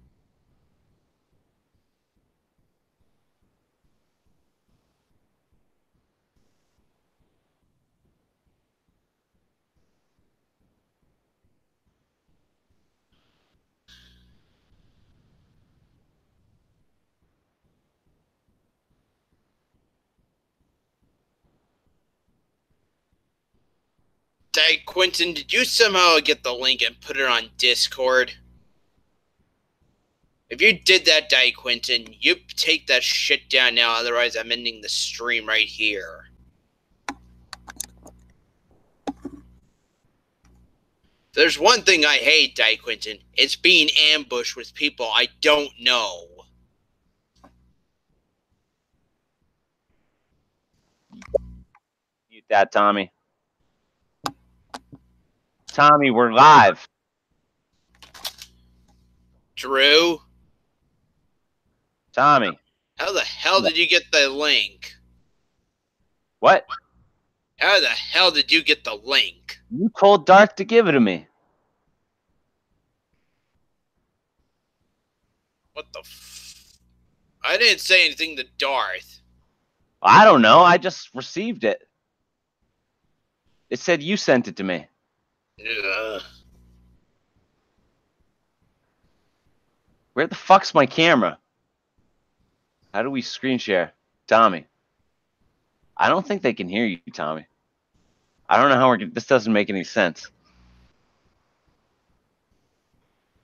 Hey, Quentin, did you somehow get the link and put it on Discord? If you did that, Quentin, you take that shit down now, otherwise I'm ending the stream right here. There's one thing I hate, Quentin. It's being ambushed with people I don't know. Mute that, Tommy. Tommy, we're live. Drew? Tommy. How the hell did you get the link? What? How the hell did you get the link? You told Darth to give it to me. What the I didn't say anything to Darth. I don't know. I just received it. It said you sent it to me. Where the fuck's my camera? How do we screen share? Tommy. I don't think they can hear you, Tommy. I don't know how this doesn't make any sense.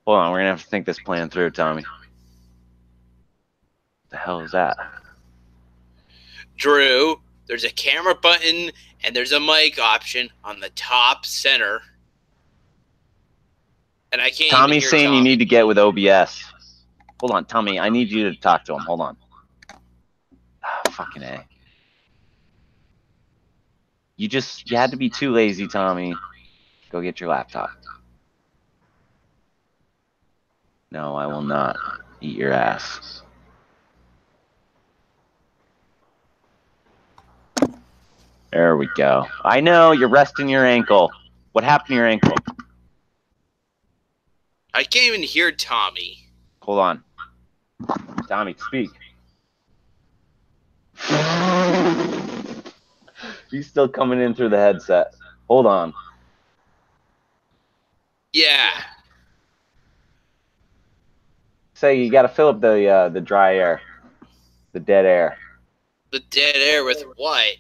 Hold on, we're gonna have to think this plan through, Tommy. What the hell is that? Drew, there's a camera button and there's a mic option on the top center. And I can't Tommy's saying Tommy. You need to get with OBS. Hold on, Tommy, I need you to talk to him. Hold on. Oh, fucking A. You had to be too lazy, Tommy. Go get your laptop. No, I will not eat your ass. There we go. I know, you're resting your ankle. What happened to your ankle? I can't even hear Tommy. Hold on. Tommy, speak. He's still coming in through the headset. Hold on. Yeah. Say you got to fill up the dry air, the dead air. The dead air with what?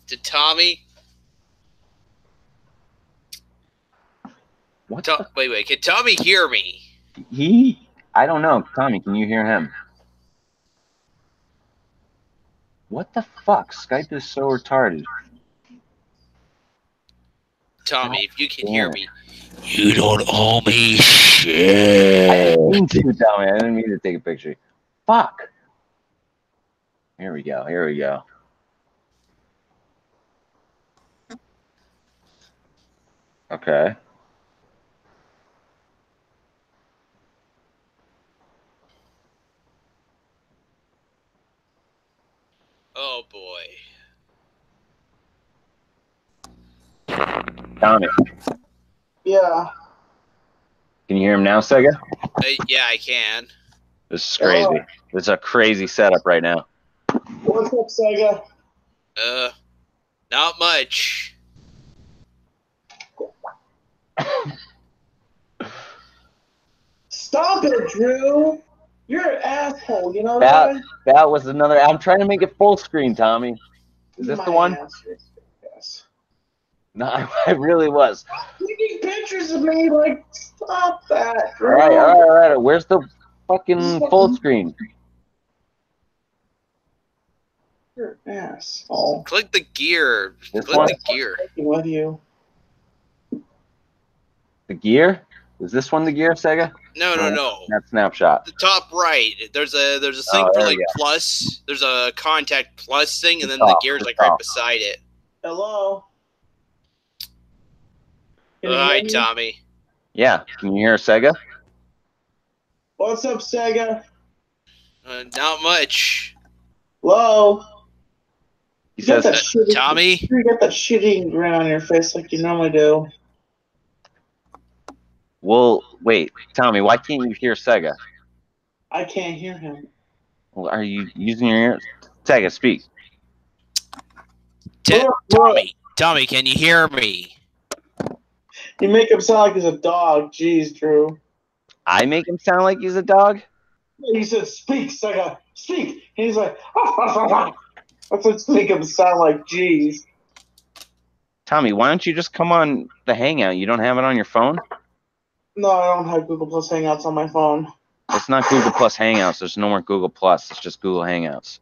To Tommy? What? Wait. Can Tommy hear me? I don't know. Tommy, can you hear him? What the fuck? Skype is so retarded. Tommy, if you can hear me, you don't owe me shit. I didn't mean to, Tommy. I didn't mean to take a picture. Fuck. Here we go. Here we go. Okay. Oh boy. Tommy. Yeah. Can you hear him now, Sega? Yeah, I can. This is crazy. This is a crazy setup right now. What's up, Sega? Not much. Stop it, Drew! You're an asshole, you know that? That was another. I'm trying to make it full screen, Tommy. Is this the one? Yes. No, I really was. Taking pictures of me, like, stop that, Drew. All right. Where's the fucking full screen? You're an asshole. Click the gear. This Click one? the gear. With you. The gear? Is this one the gear, Sega? No. That snapshot. The top right. There's a thing for like plus. There's a contact plus thing, and then the gear's like right beside it. Hello. Hi, Tommy. Yeah. Can you hear Sega? What's up, Sega? Not much. Hello. He says, Tommy? You got that shitty grin on your face like you normally do. Well, wait, Tommy, why can't you hear Sega? I can't hear him. Well, are you using your ears? Sega, speak. Tommy, can you hear me? You make him sound like he's a dog. Jeez, Drew. I make him sound like he's a dog? He said, speak, Sega, speak. And he's like, that's what make him sound like, jeez. Tommy, why don't you just come on the Hangout? You don't have it on your phone? No, I don't have Google Plus Hangouts on my phone. It's not Google Plus Hangouts. There's no more Google Plus. It's just Google Hangouts.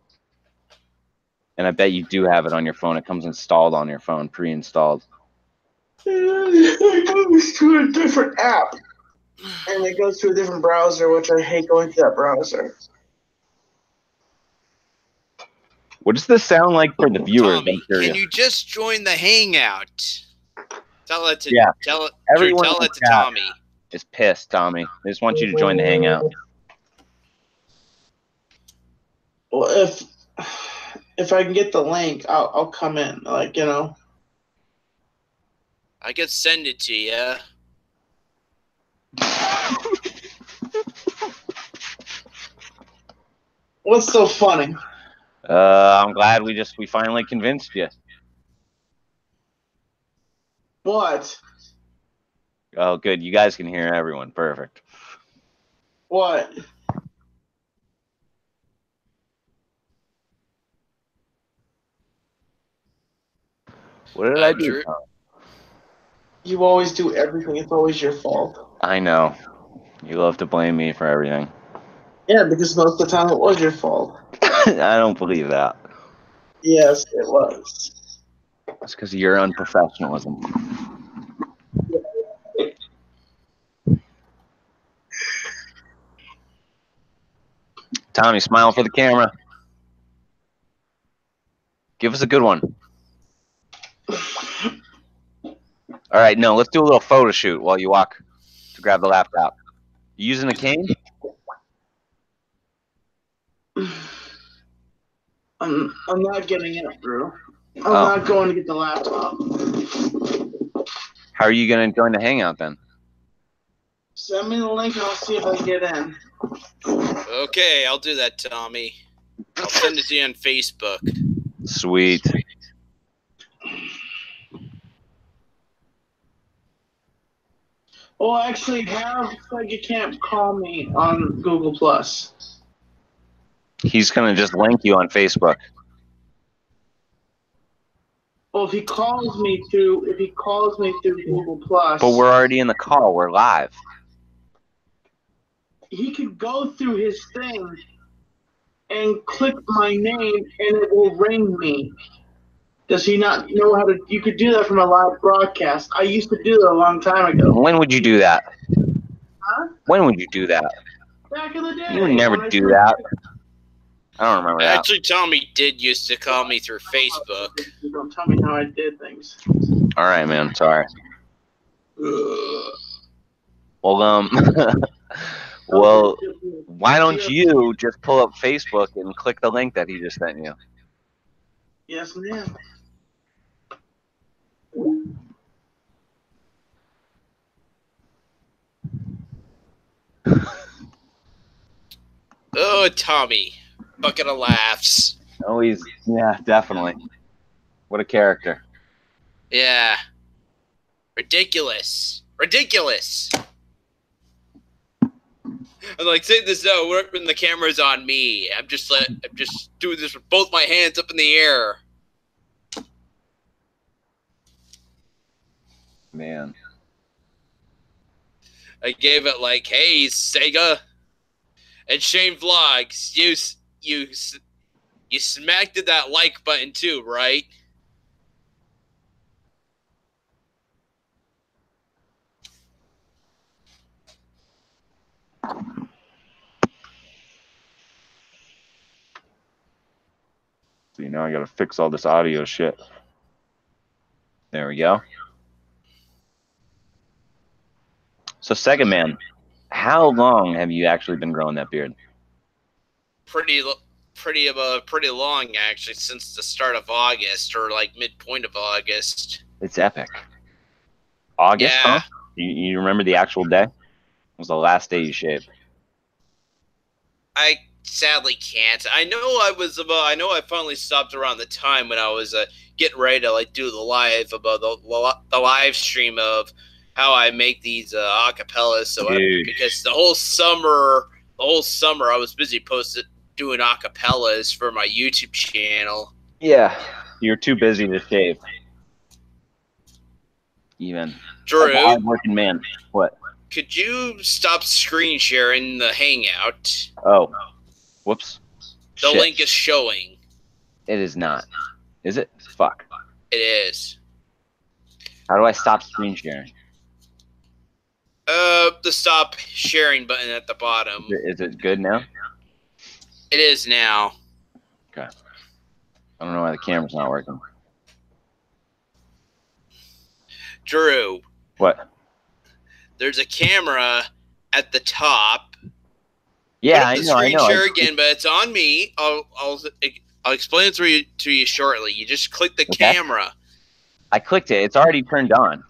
And I bet you do have it on your phone. It comes installed on your phone, pre-installed. It goes to a different app. And it goes to a different browser, which I hate going to that browser. What does this sound like for the viewers? Tommy, can you just join the Hangout? Tell it to Everyone tell it to Tommy. Is pissed, Tommy. They just want you to join the Hangout. Well, if I can get the link, I'll come in. Like, you know. I could send it to you. What's so funny? I'm glad we finally convinced you. What? Oh, good. You guys can hear everyone. Perfect. What? What did I do? You always do everything. It's always your fault. I know. You love to blame me for everything. Yeah, because most of the time it was your fault. I don't believe that. Yes, it was. It's because of your unprofessionalism. Tommy, smile for the camera. Give us a good one. All right, no, let's do a little photo shoot while you walk to grab the laptop. You using a cane? I'm not getting it, Drew. I'm not going to get the laptop. How are you going to join the Hangout then? Send me the link and I'll see if I can get in. Okay, I'll do that, Tommy. I'll send it to you on Facebook. Sweet. Well, actually, you can't call me on Google Plus. He's going to just link you on Facebook. Well, if he calls me through Google Plus, but we're already in the call. We're live. He could go through his thing and click my name, and it will ring me. Does he not know how to? You could do that from a live broadcast. I used to do that a long time ago. When would you do that? Huh? When would you do that? Back in the day. You would never do that. I don't remember that. Actually, Tommy did used to call me through Facebook. Don't tell me how I did things. All right, man. Sorry. Well, well, why don't you just pull up Facebook and click the link that he just sent you? Yes, ma'am. Oh, Tommy. Bucket of laughs. Oh, yeah, definitely. What a character. Yeah. Ridiculous. Ridiculous. I'm like, say this out when the camera's on me. I'm just doing this with both my hands up in the air. Man. I gave it like, hey, Sega and Shane Vlogs, you smacked that like button too, right? So now I gotta fix all this audio shit. There we go. So Sega Man, how long have you actually been growing that beard? Pretty long actually, since the start of August or like midpoint of August. It's epic. August, Yeah. huh? You remember the actual day? It was the last day you shaved. I sadly can't. I know I finally stopped around the time when I was getting ready to like do the live about the live stream of how I make these acapellas. So because the whole summer I was busy doing acapellas for my YouTube channel. Yeah, you're too busy to shave. Even. Drew, like a hard-working man. What? Could you stop screen sharing the Hangout? Oh, whoops. The Shit. link is showing. It is not. Is it? Fuck. It is. How do I stop screen sharing? The stop sharing button at the bottom. Is it good now? It is now. Okay. I don't know why the camera's not working. Drew. What? There's a camera at the top. Yeah, I know. Screen share again, but it's on me. I'll explain it to you shortly. You just click the camera. I clicked it. It's already turned on,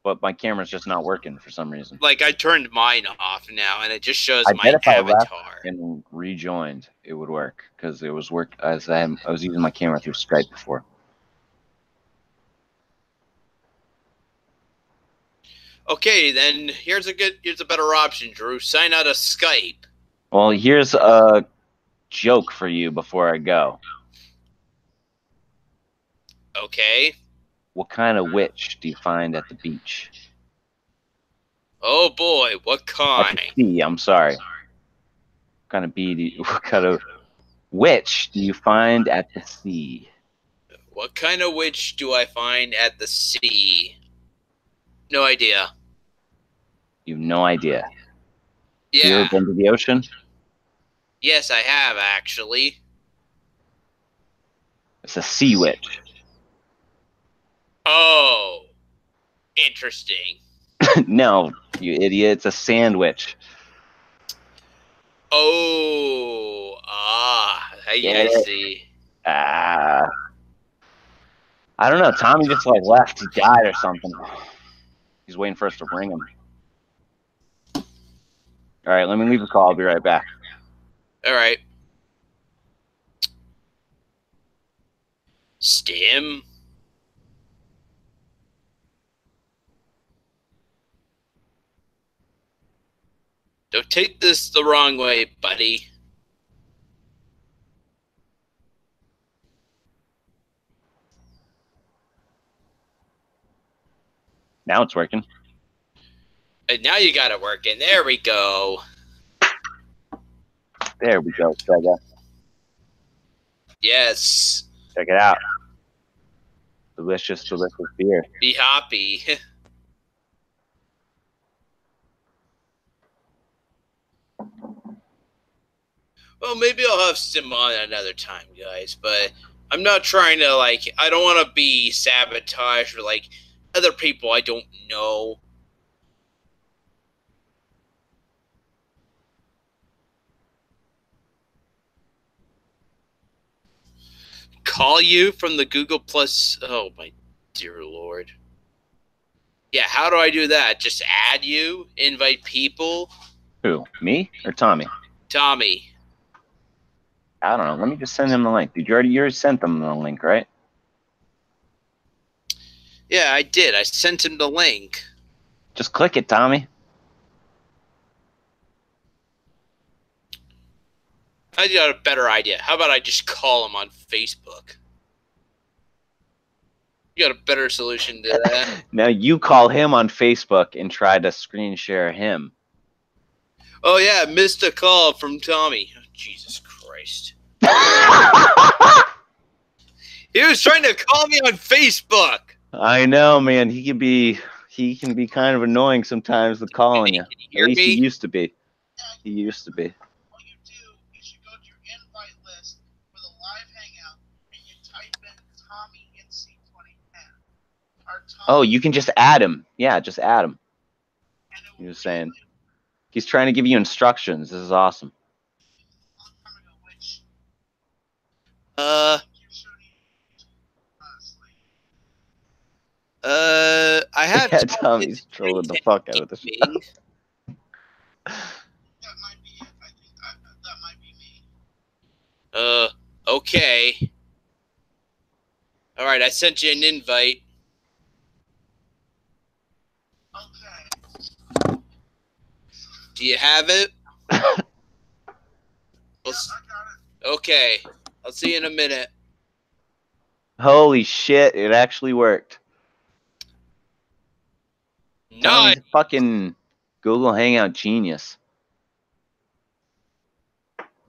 but my camera's just not working for some reason. Like I turned mine off now, and it just shows I my bet if I avatar. left and rejoined, it would work because it was as I was using my camera through Skype before. Okay, then here's a better option, Drew. Sign out of Skype. Well, here's a joke for you before I go. Okay. What kind of witch do you find at the beach? Oh boy, what kind? At the sea, I'm sorry. What kind of witch do you find at the sea? What kind of witch do I find at the sea? No idea. You have no idea. Yeah. You ever been to the ocean? Yes, I have actually. It's a sea witch. Oh, interesting. No, you idiot. It's a sandwich. Oh, I see. I don't know. Tommy just like left. He died or something. He's waiting for us to ring him. All right, let me leave a call. I'll be right back. All right. Stim. Don't take this the wrong way, buddy. Now it's working. And now you got it working. There we go. There we go, Sega. Yes. Check it out. Delicious, delicious beer. Be happy. Well, maybe I'll have Stim on another time, guys, but I'm not trying to, like, I don't want to be sabotaged for, like, other people I don't know. Call you from the Google Plus. Oh, my dear Lord. Yeah, how do I do that? Just add you? Invite people? Who? Me or Tommy? Tommy. I don't know. Let me just send him the link. Did you already sent them the link, right? Yeah, I did. I sent him the link. Just click it, Tommy. I got a better idea. How about I just call him on Facebook? You got a better solution to that? Now you call him on Facebook and try to screen share him. Oh, yeah, missed a call from Tommy. Oh, Jesus Christ. He was trying to call me on Facebook. I know, man. He can be kind of annoying sometimes with calling you. Can you hear At least me? he used to be. He used to be. What you do is you go to your invite list for the live hangout and you type in Tommy NC2010. Oh, you can just add him. Yeah, just add him. He was saying. He's trying to give you instructions. This is awesome. I have. Yeah, Tommy's trolling the fuck out of the shit. That might be it. I think that might be me. Okay. All right, I sent you an invite. Okay. Do you have it? Okay. I'll see you in a minute. Holy shit, it actually worked. Nice. Tommy's a fucking Google Hangout genius.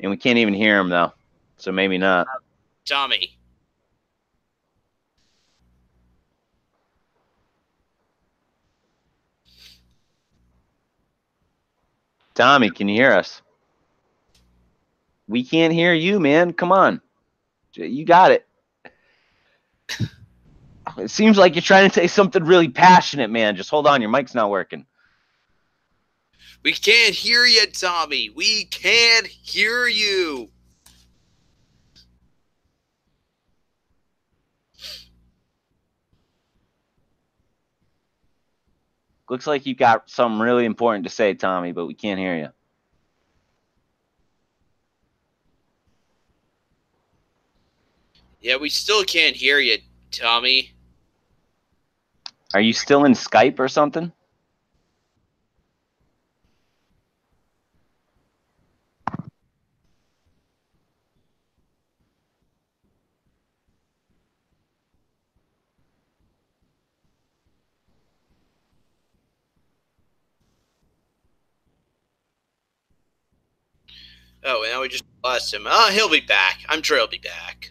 And we can't even hear him, though. So maybe not. Tommy. Tommy, can you hear us? We can't hear you, man. Come on. You got it. It seems like you're trying to say something really passionate, man. Just hold on. Your mic's not working. We can't hear you, Tommy. We can't hear you. Looks like you got something really important to say, Tommy, but we can't hear you. Yeah, we still can't hear you, Tommy. Are you still in Skype or something? Oh, now we just lost him. Oh, he'll be back. I'm sure he'll be back.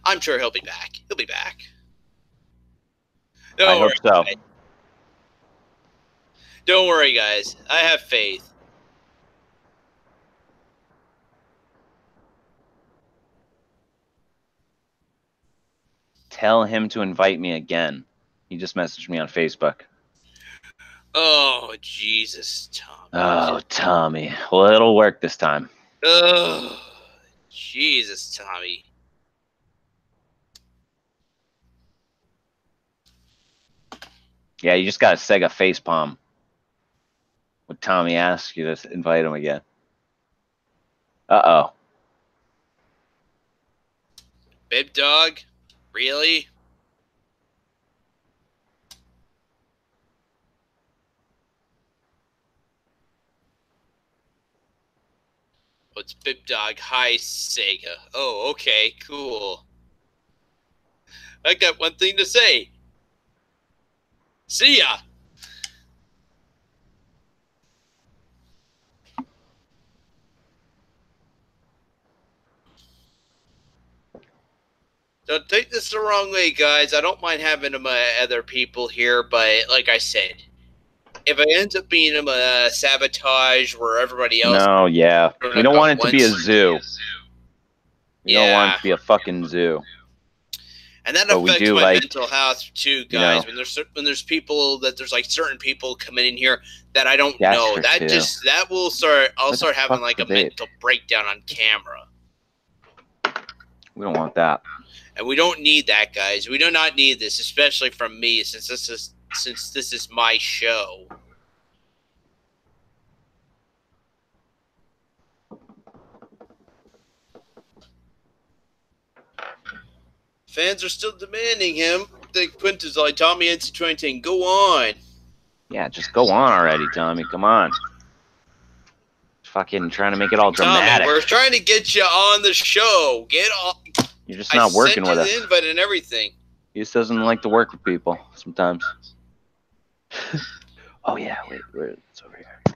I'm sure he'll be back. He'll be back. I hope so. Guys. Don't worry, guys. I have faith. Tell him to invite me again. He just messaged me on Facebook. Oh, Jesus, Tommy. Oh, Tommy. Well, it'll work this time. Oh, Jesus, Tommy. Yeah, you just got a Sega facepalm. When Tommy asks you to invite him again. Uh-oh. Bib Dog? Really? Oh, it's Bib Dog. Hi, Sega. Oh, okay, cool. I got one thing to say. See ya. Don't take this the wrong way, guys. I don't mind having my other people here, but like I said, if it ends up being a sabotage where everybody else... No, yeah. We don't want it to be a zoo. We don't want it to be a fucking zoo. And that But we affects do my like, mental health too, guys. you know, when there's people that there's like certain people coming in here that I don't That's know, true, that too. just that will start. I'll What the start having fuck's like the a date? mental breakdown on camera, We don't want that. and we don't need that, guys. We do not need this, especially from me, since this is my show. Fans are still demanding him. The Quintus like Tommy NC2010. Go on. Yeah, just go on already, Tommy. Come on. Fucking trying to make it all dramatic. Tommy, we're trying to get you on the show. Get on. You're just not working with us. I sent you the invite and everything. He just doesn't like to work with people sometimes. Oh yeah, wait, it's over here.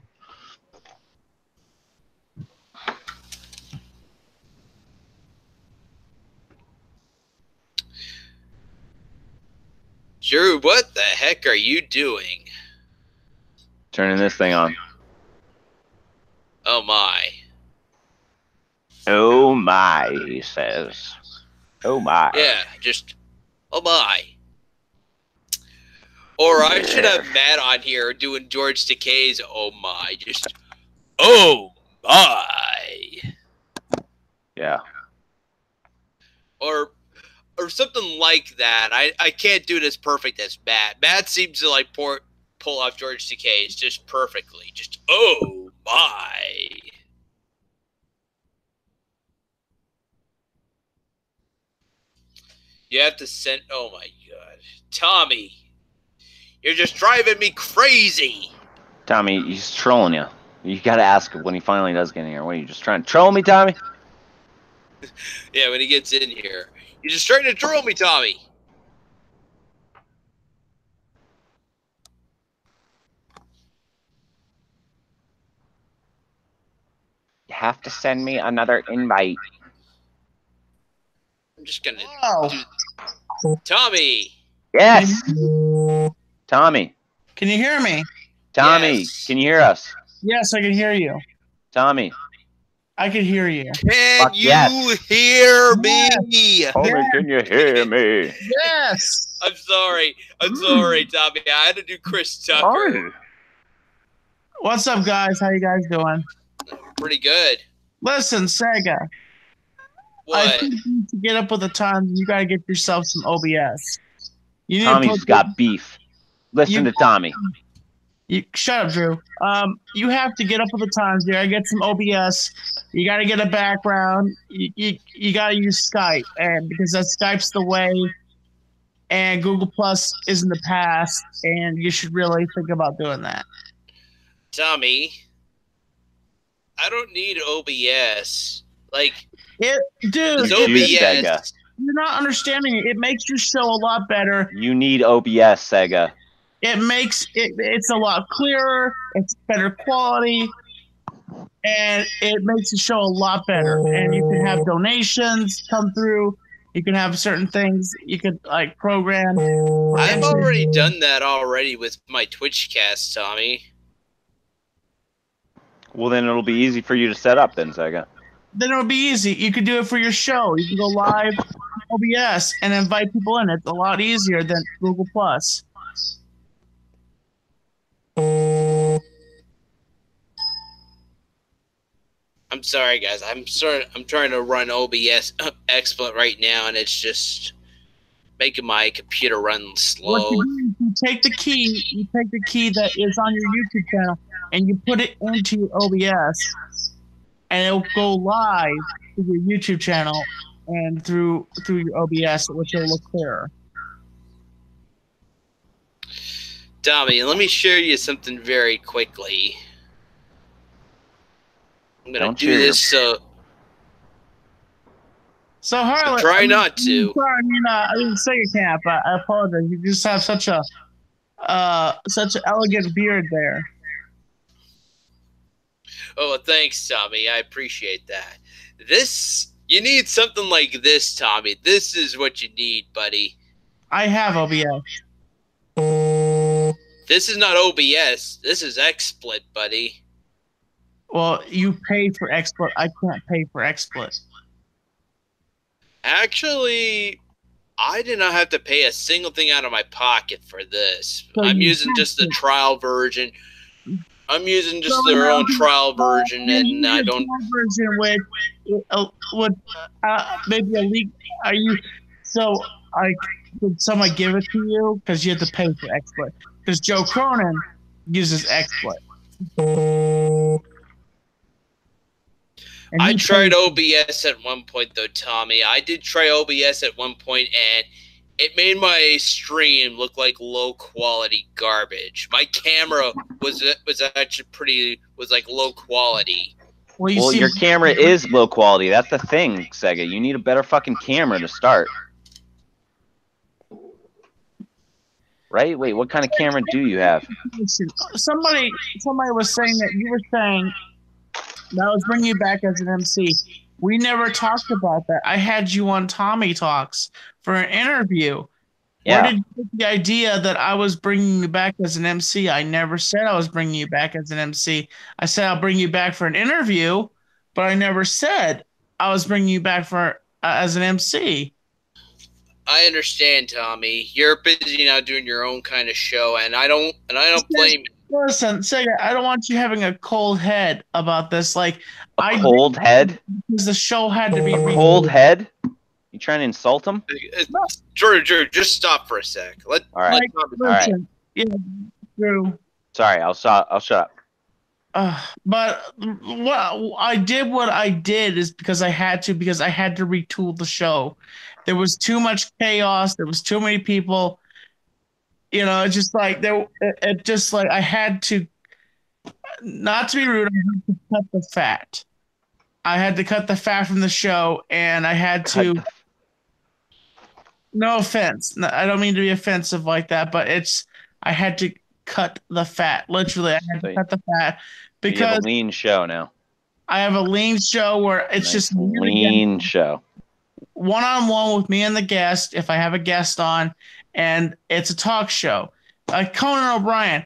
Drew, what the heck are you doing? Turning this thing on. Oh my. Oh my, he says. Oh my. Yeah, just, oh my. Or I should have Matt on here doing George Takei's oh my. Just, oh my. Yeah. Or something like that. I can't do it as perfect as Matt. Matt seems to like pull off George Takei's just perfectly. Just, oh my. You have to send, oh my god. Tommy, you're just driving me crazy. Tommy, he's trolling you. You gotta ask him when he finally does get in here. What are you just trying to troll me, Tommy? Yeah, when he gets in here. You're just trying to troll me, Tommy. You have to send me another invite. I'm just gonna Oh. Tommy. Yes! Tommy. Can you hear me? Tommy, Yes. can you hear us? Yes, I can hear you. Tommy. I can hear you. Can Fuck you yes. hear me? Tommy, can you hear me? Yes. I'm sorry. I'm sorry, Tommy. I had to do Chris Tucker. What's up, guys? How you guys doing? Pretty good. Listen, Sega. I What? think you need to get up with the times. You gotta get yourself some OBS. You need to Tommy's put got beef. Listen to Tommy. shut up, Drew. You have to get up with the times. You gotta get some OBS. You gotta get a background. You gotta use Skype, and because that Skype's the way, and Google Plus is in the past, and you should really think about doing that. Tommy, I don't need OBS. Like, Dude, it's Use Sega. OBS. you're not understanding it. It makes your show a lot better. You need OBS, Sega. It makes it's a lot clearer. It's better quality, and it makes the show a lot better. And you can have donations come through. You can have certain things you could like program. I've already done that already with my Twitch cast, Tommy. Well, then it'll be easy for you to set up then, Sega. Then it'll be easy. You could do it for your show. You can go live on OBS and invite people in. It's a lot easier than Google Plus. I'm sorry, guys. I'm trying to run OBS XSplit right now, and it's just making my computer run slow. What you do is you take the key that is on your YouTube channel, and you put it into your OBS, and it'll go live to your YouTube channel and through your OBS, which will look clearer. Tommy, let me show you something very quickly. I'm gonna do this so. So Harlan, Try not to. Sorry, I didn't say you can't, but I apologize. You just have such an elegant beard there. Oh, thanks, Tommy. I appreciate that. You need something like this, Tommy. This is what you need, buddy. I have OBS. This is not OBS. This is XSplit, buddy. Well, you pay for XSplit. I can't pay for XSplit. Actually, I did not have to pay a single thing out of my pocket for this. So I'm you using just the trial version. I'm using just So their now own trial version, and I don't. Version with maybe a leak. Are you? So, did someone give it to you? Because you have to pay for XSplit. Because Joe Cronin uses XSplit. And I he tried plays- OBS at one point, though, Tommy. I did try OBS at one point, and it made my stream look like low quality garbage. My camera was actually like low quality. Well, you Well, see, your camera is low quality. That's the thing, Sega. You need a better fucking camera to start. Right? Wait, what kind of camera do you have? somebody was saying that you were saying that I was bringing you back as an MC. We never talked about that. I had you on Tommy Talks for an interview. Yeah. Where did you get the idea that I was bringing you back as an MC? I never said I was bringing you back as an MC. I said I'll bring you back for an interview, but I never said I was bringing you back for as an MC. I understand, Tommy. You're busy now doing your own kind of show, and I don't blame you. Listen, Sega, I don't want you having a cold head about this. Like, A cold head? because the show had to be A cold head? You trying to insult him? Drew, just stop for a sec. All right. Like, All right. listen, yeah, Drew. Sorry, I'll shut up. But what I did is because I had to retool the show. There was too much chaos. There was too many people. You know, it's just like I had to, not to be rude, I had to cut the fat. I had to cut the fat from the show, and I had to. No offense. No, I don't mean to be offensive like that, but I had to cut the fat. Literally, I had to cut the fat because you have a lean show now. I have a lean show where it's just lean show. One-on-one with me and the guest, if I have a guest on, and it's a talk show. Like Conan O'Brien,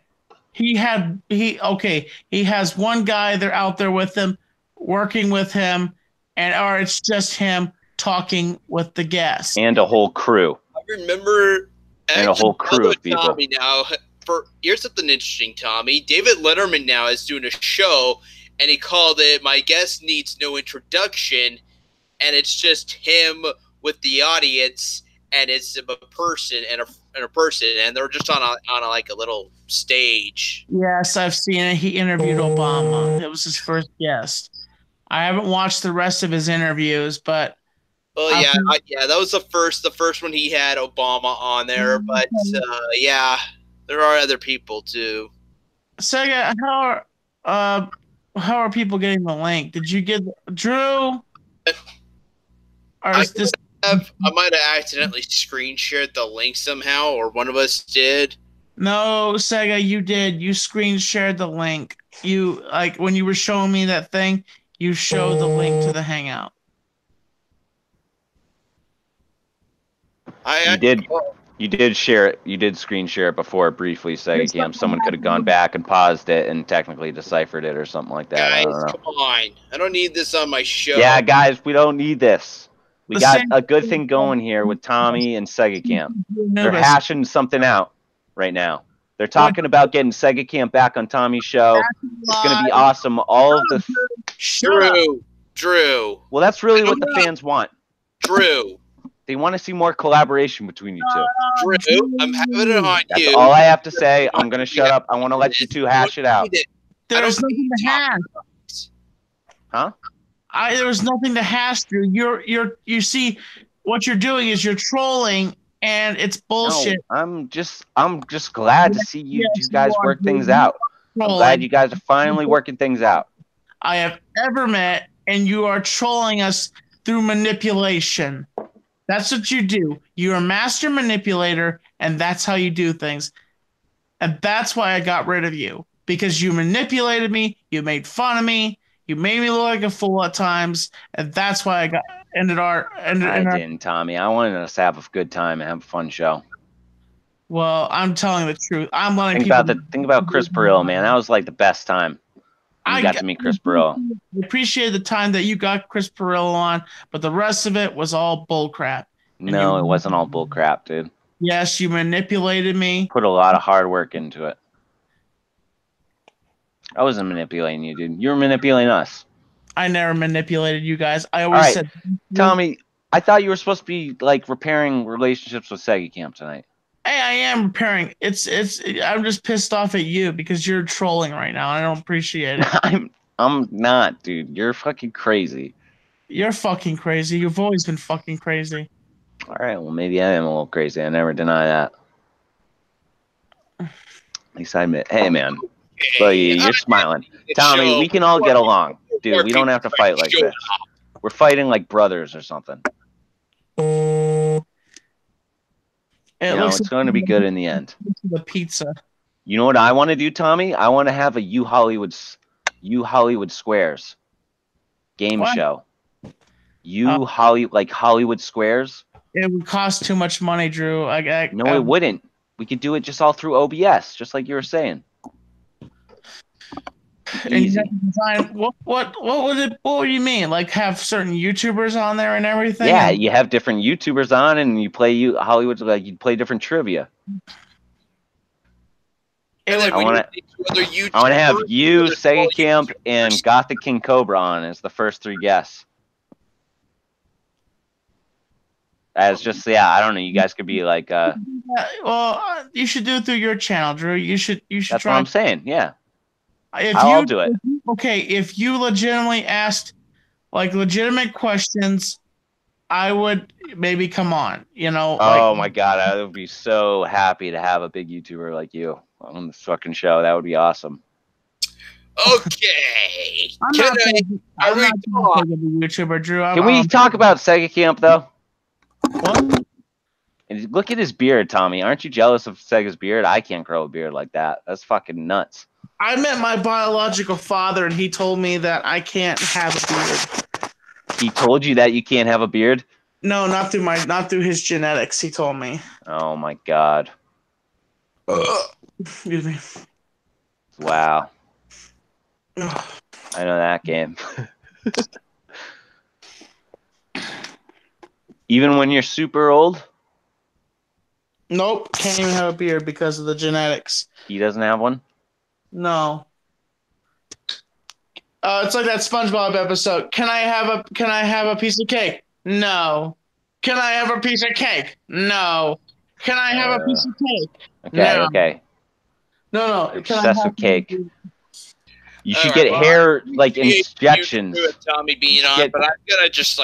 he has one guy there out there with him, working with him, or it's just him talking with the guest. And a whole crew. I remember and a whole crew of people. Tommy now, here's something interesting, Tommy. David Letterman now is doing a show, and he called it "My Guest Needs No Introduction," and it's just him with the audience, and it's a person and a person, and they're just on a little stage. Yes, I've seen it. He interviewed Obama. It was his first guest. I haven't watched the rest of his interviews, but. Well, yeah, that was the first one he had Obama on there, but yeah, there are other people too. Sega, how are people getting the link? Did you get Drew? I might have accidentally screen shared the link somehow, or one of us did. No, Sega, you did. You screen shared the link. You when you were showing me that thing, you showed the link to the Hangout. You did share it. You did screen share it before briefly, Sega Cam. Someone could have gone back and paused it and technically deciphered it or something like that. Guys, I don't know. come on. I don't need this on my show. Yeah, guys, we don't need this. We got a good thing going here with Tommy and Sega Cam. They're hashing something out right now. They're talking about getting Sega Cam back on Tommy's show. It's going to be awesome. All of the... Drew. Well, that's really what the fans want. Drew. They want to see more collaboration between you two. Drew, I'm having it on you. That's all I have to say. I'm going to shut up. I want to let you two hash it out. There's nothing to hash. Huh? There was nothing to hash, Drew. You see, what you're doing is you're trolling, and it's bullshit. No, I'm just glad to see you guys work things out. I'm glad you guys are finally working things out. I have ever met, and you are trolling us through manipulation. That's what you do. You're a master manipulator, and that's how you do things. And that's why I got rid of you. Because you manipulated me, you made fun of me, you made me look like a fool at times, and that's why I didn't, Tommy. I wanted us to have a good time and have a fun show. Well, I'm telling the truth. I'm letting think about Chris Perillo, man. That was like the best time. I got to meet Chris Perillo. I appreciate the time that you got Chris Perillo on, but the rest of it was all bullcrap. No, it wasn't all bullcrap, dude. Yes, you manipulated me. Put a lot of hard work into it. I wasn't manipulating you, dude. You were manipulating us. I never manipulated you guys. I always said, Tommy, I thought you were supposed to be like repairing relationships with Sega Camp tonight. Hey, I am repairing. I'm just pissed off at you because you're trolling right now. I don't appreciate it. I'm not, dude. You're fucking crazy. You're fucking crazy. You've always been fucking crazy. All right, well, maybe I am a little crazy. I never deny that. At least I admit. Hey, man. Look, you're smiling. Tommy, we can all get along. Dude, we don't have to fight like this. We're fighting like brothers or something. It's going to be good in the end. The pizza. You know what I want to do, Tommy? I want to have a U Hollywood Squares game show. Hollywood Squares. It would cost too much money, Drew. No, it wouldn't. We could do it just all through OBS, just like you were saying. And you have to design, what would you mean? Like have certain YouTubers on there and everything? Yeah, you have different YouTubers on, and you play Hollywood, like you play different trivia. I want to have you, Sega Camp, and Gothic King Cobra on as the first 3 guests. As just I don't know. You guys could be like. You should do it through your channel, Drew. You should. That's what I'm saying. Yeah. I'll do it. Okay, if you legitimately asked like legitimate questions, I would maybe come on. Oh my god, I would be so happy to have a big YouTuber like you on this fucking show. That would be awesome. Okay. I'm not a YouTuber, Drew. Can we talk about Sega Camp though? What? And look at his beard, Tommy. Aren't you jealous of Sega's beard? I can't grow a beard like that. That's fucking nuts. I met my biological father, and he told me that I can't have a beard. He told you that you can't have a beard? No, not through his genetics. He told me. Oh my god. Excuse me. Wow. I know that game. Even when you're super old? Nope, can't even have a beard because of the genetics. He doesn't have one? No. It's like that SpongeBob episode. Can I have a piece of cake? No. Can I have a piece of cake? No. Can I have a piece of cake? Okay. No. Obsessed with cake. You should get hair injections. Tommy being on, but I'm gonna just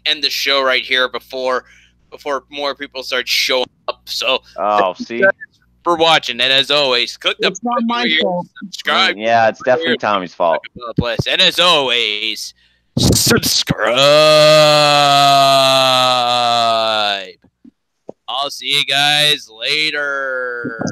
end the show right here before more people start showing up. So see. For watching, and as always, click the button, subscribe. Yeah, it's definitely Tommy's fault. And as always, subscribe. I'll see you guys later.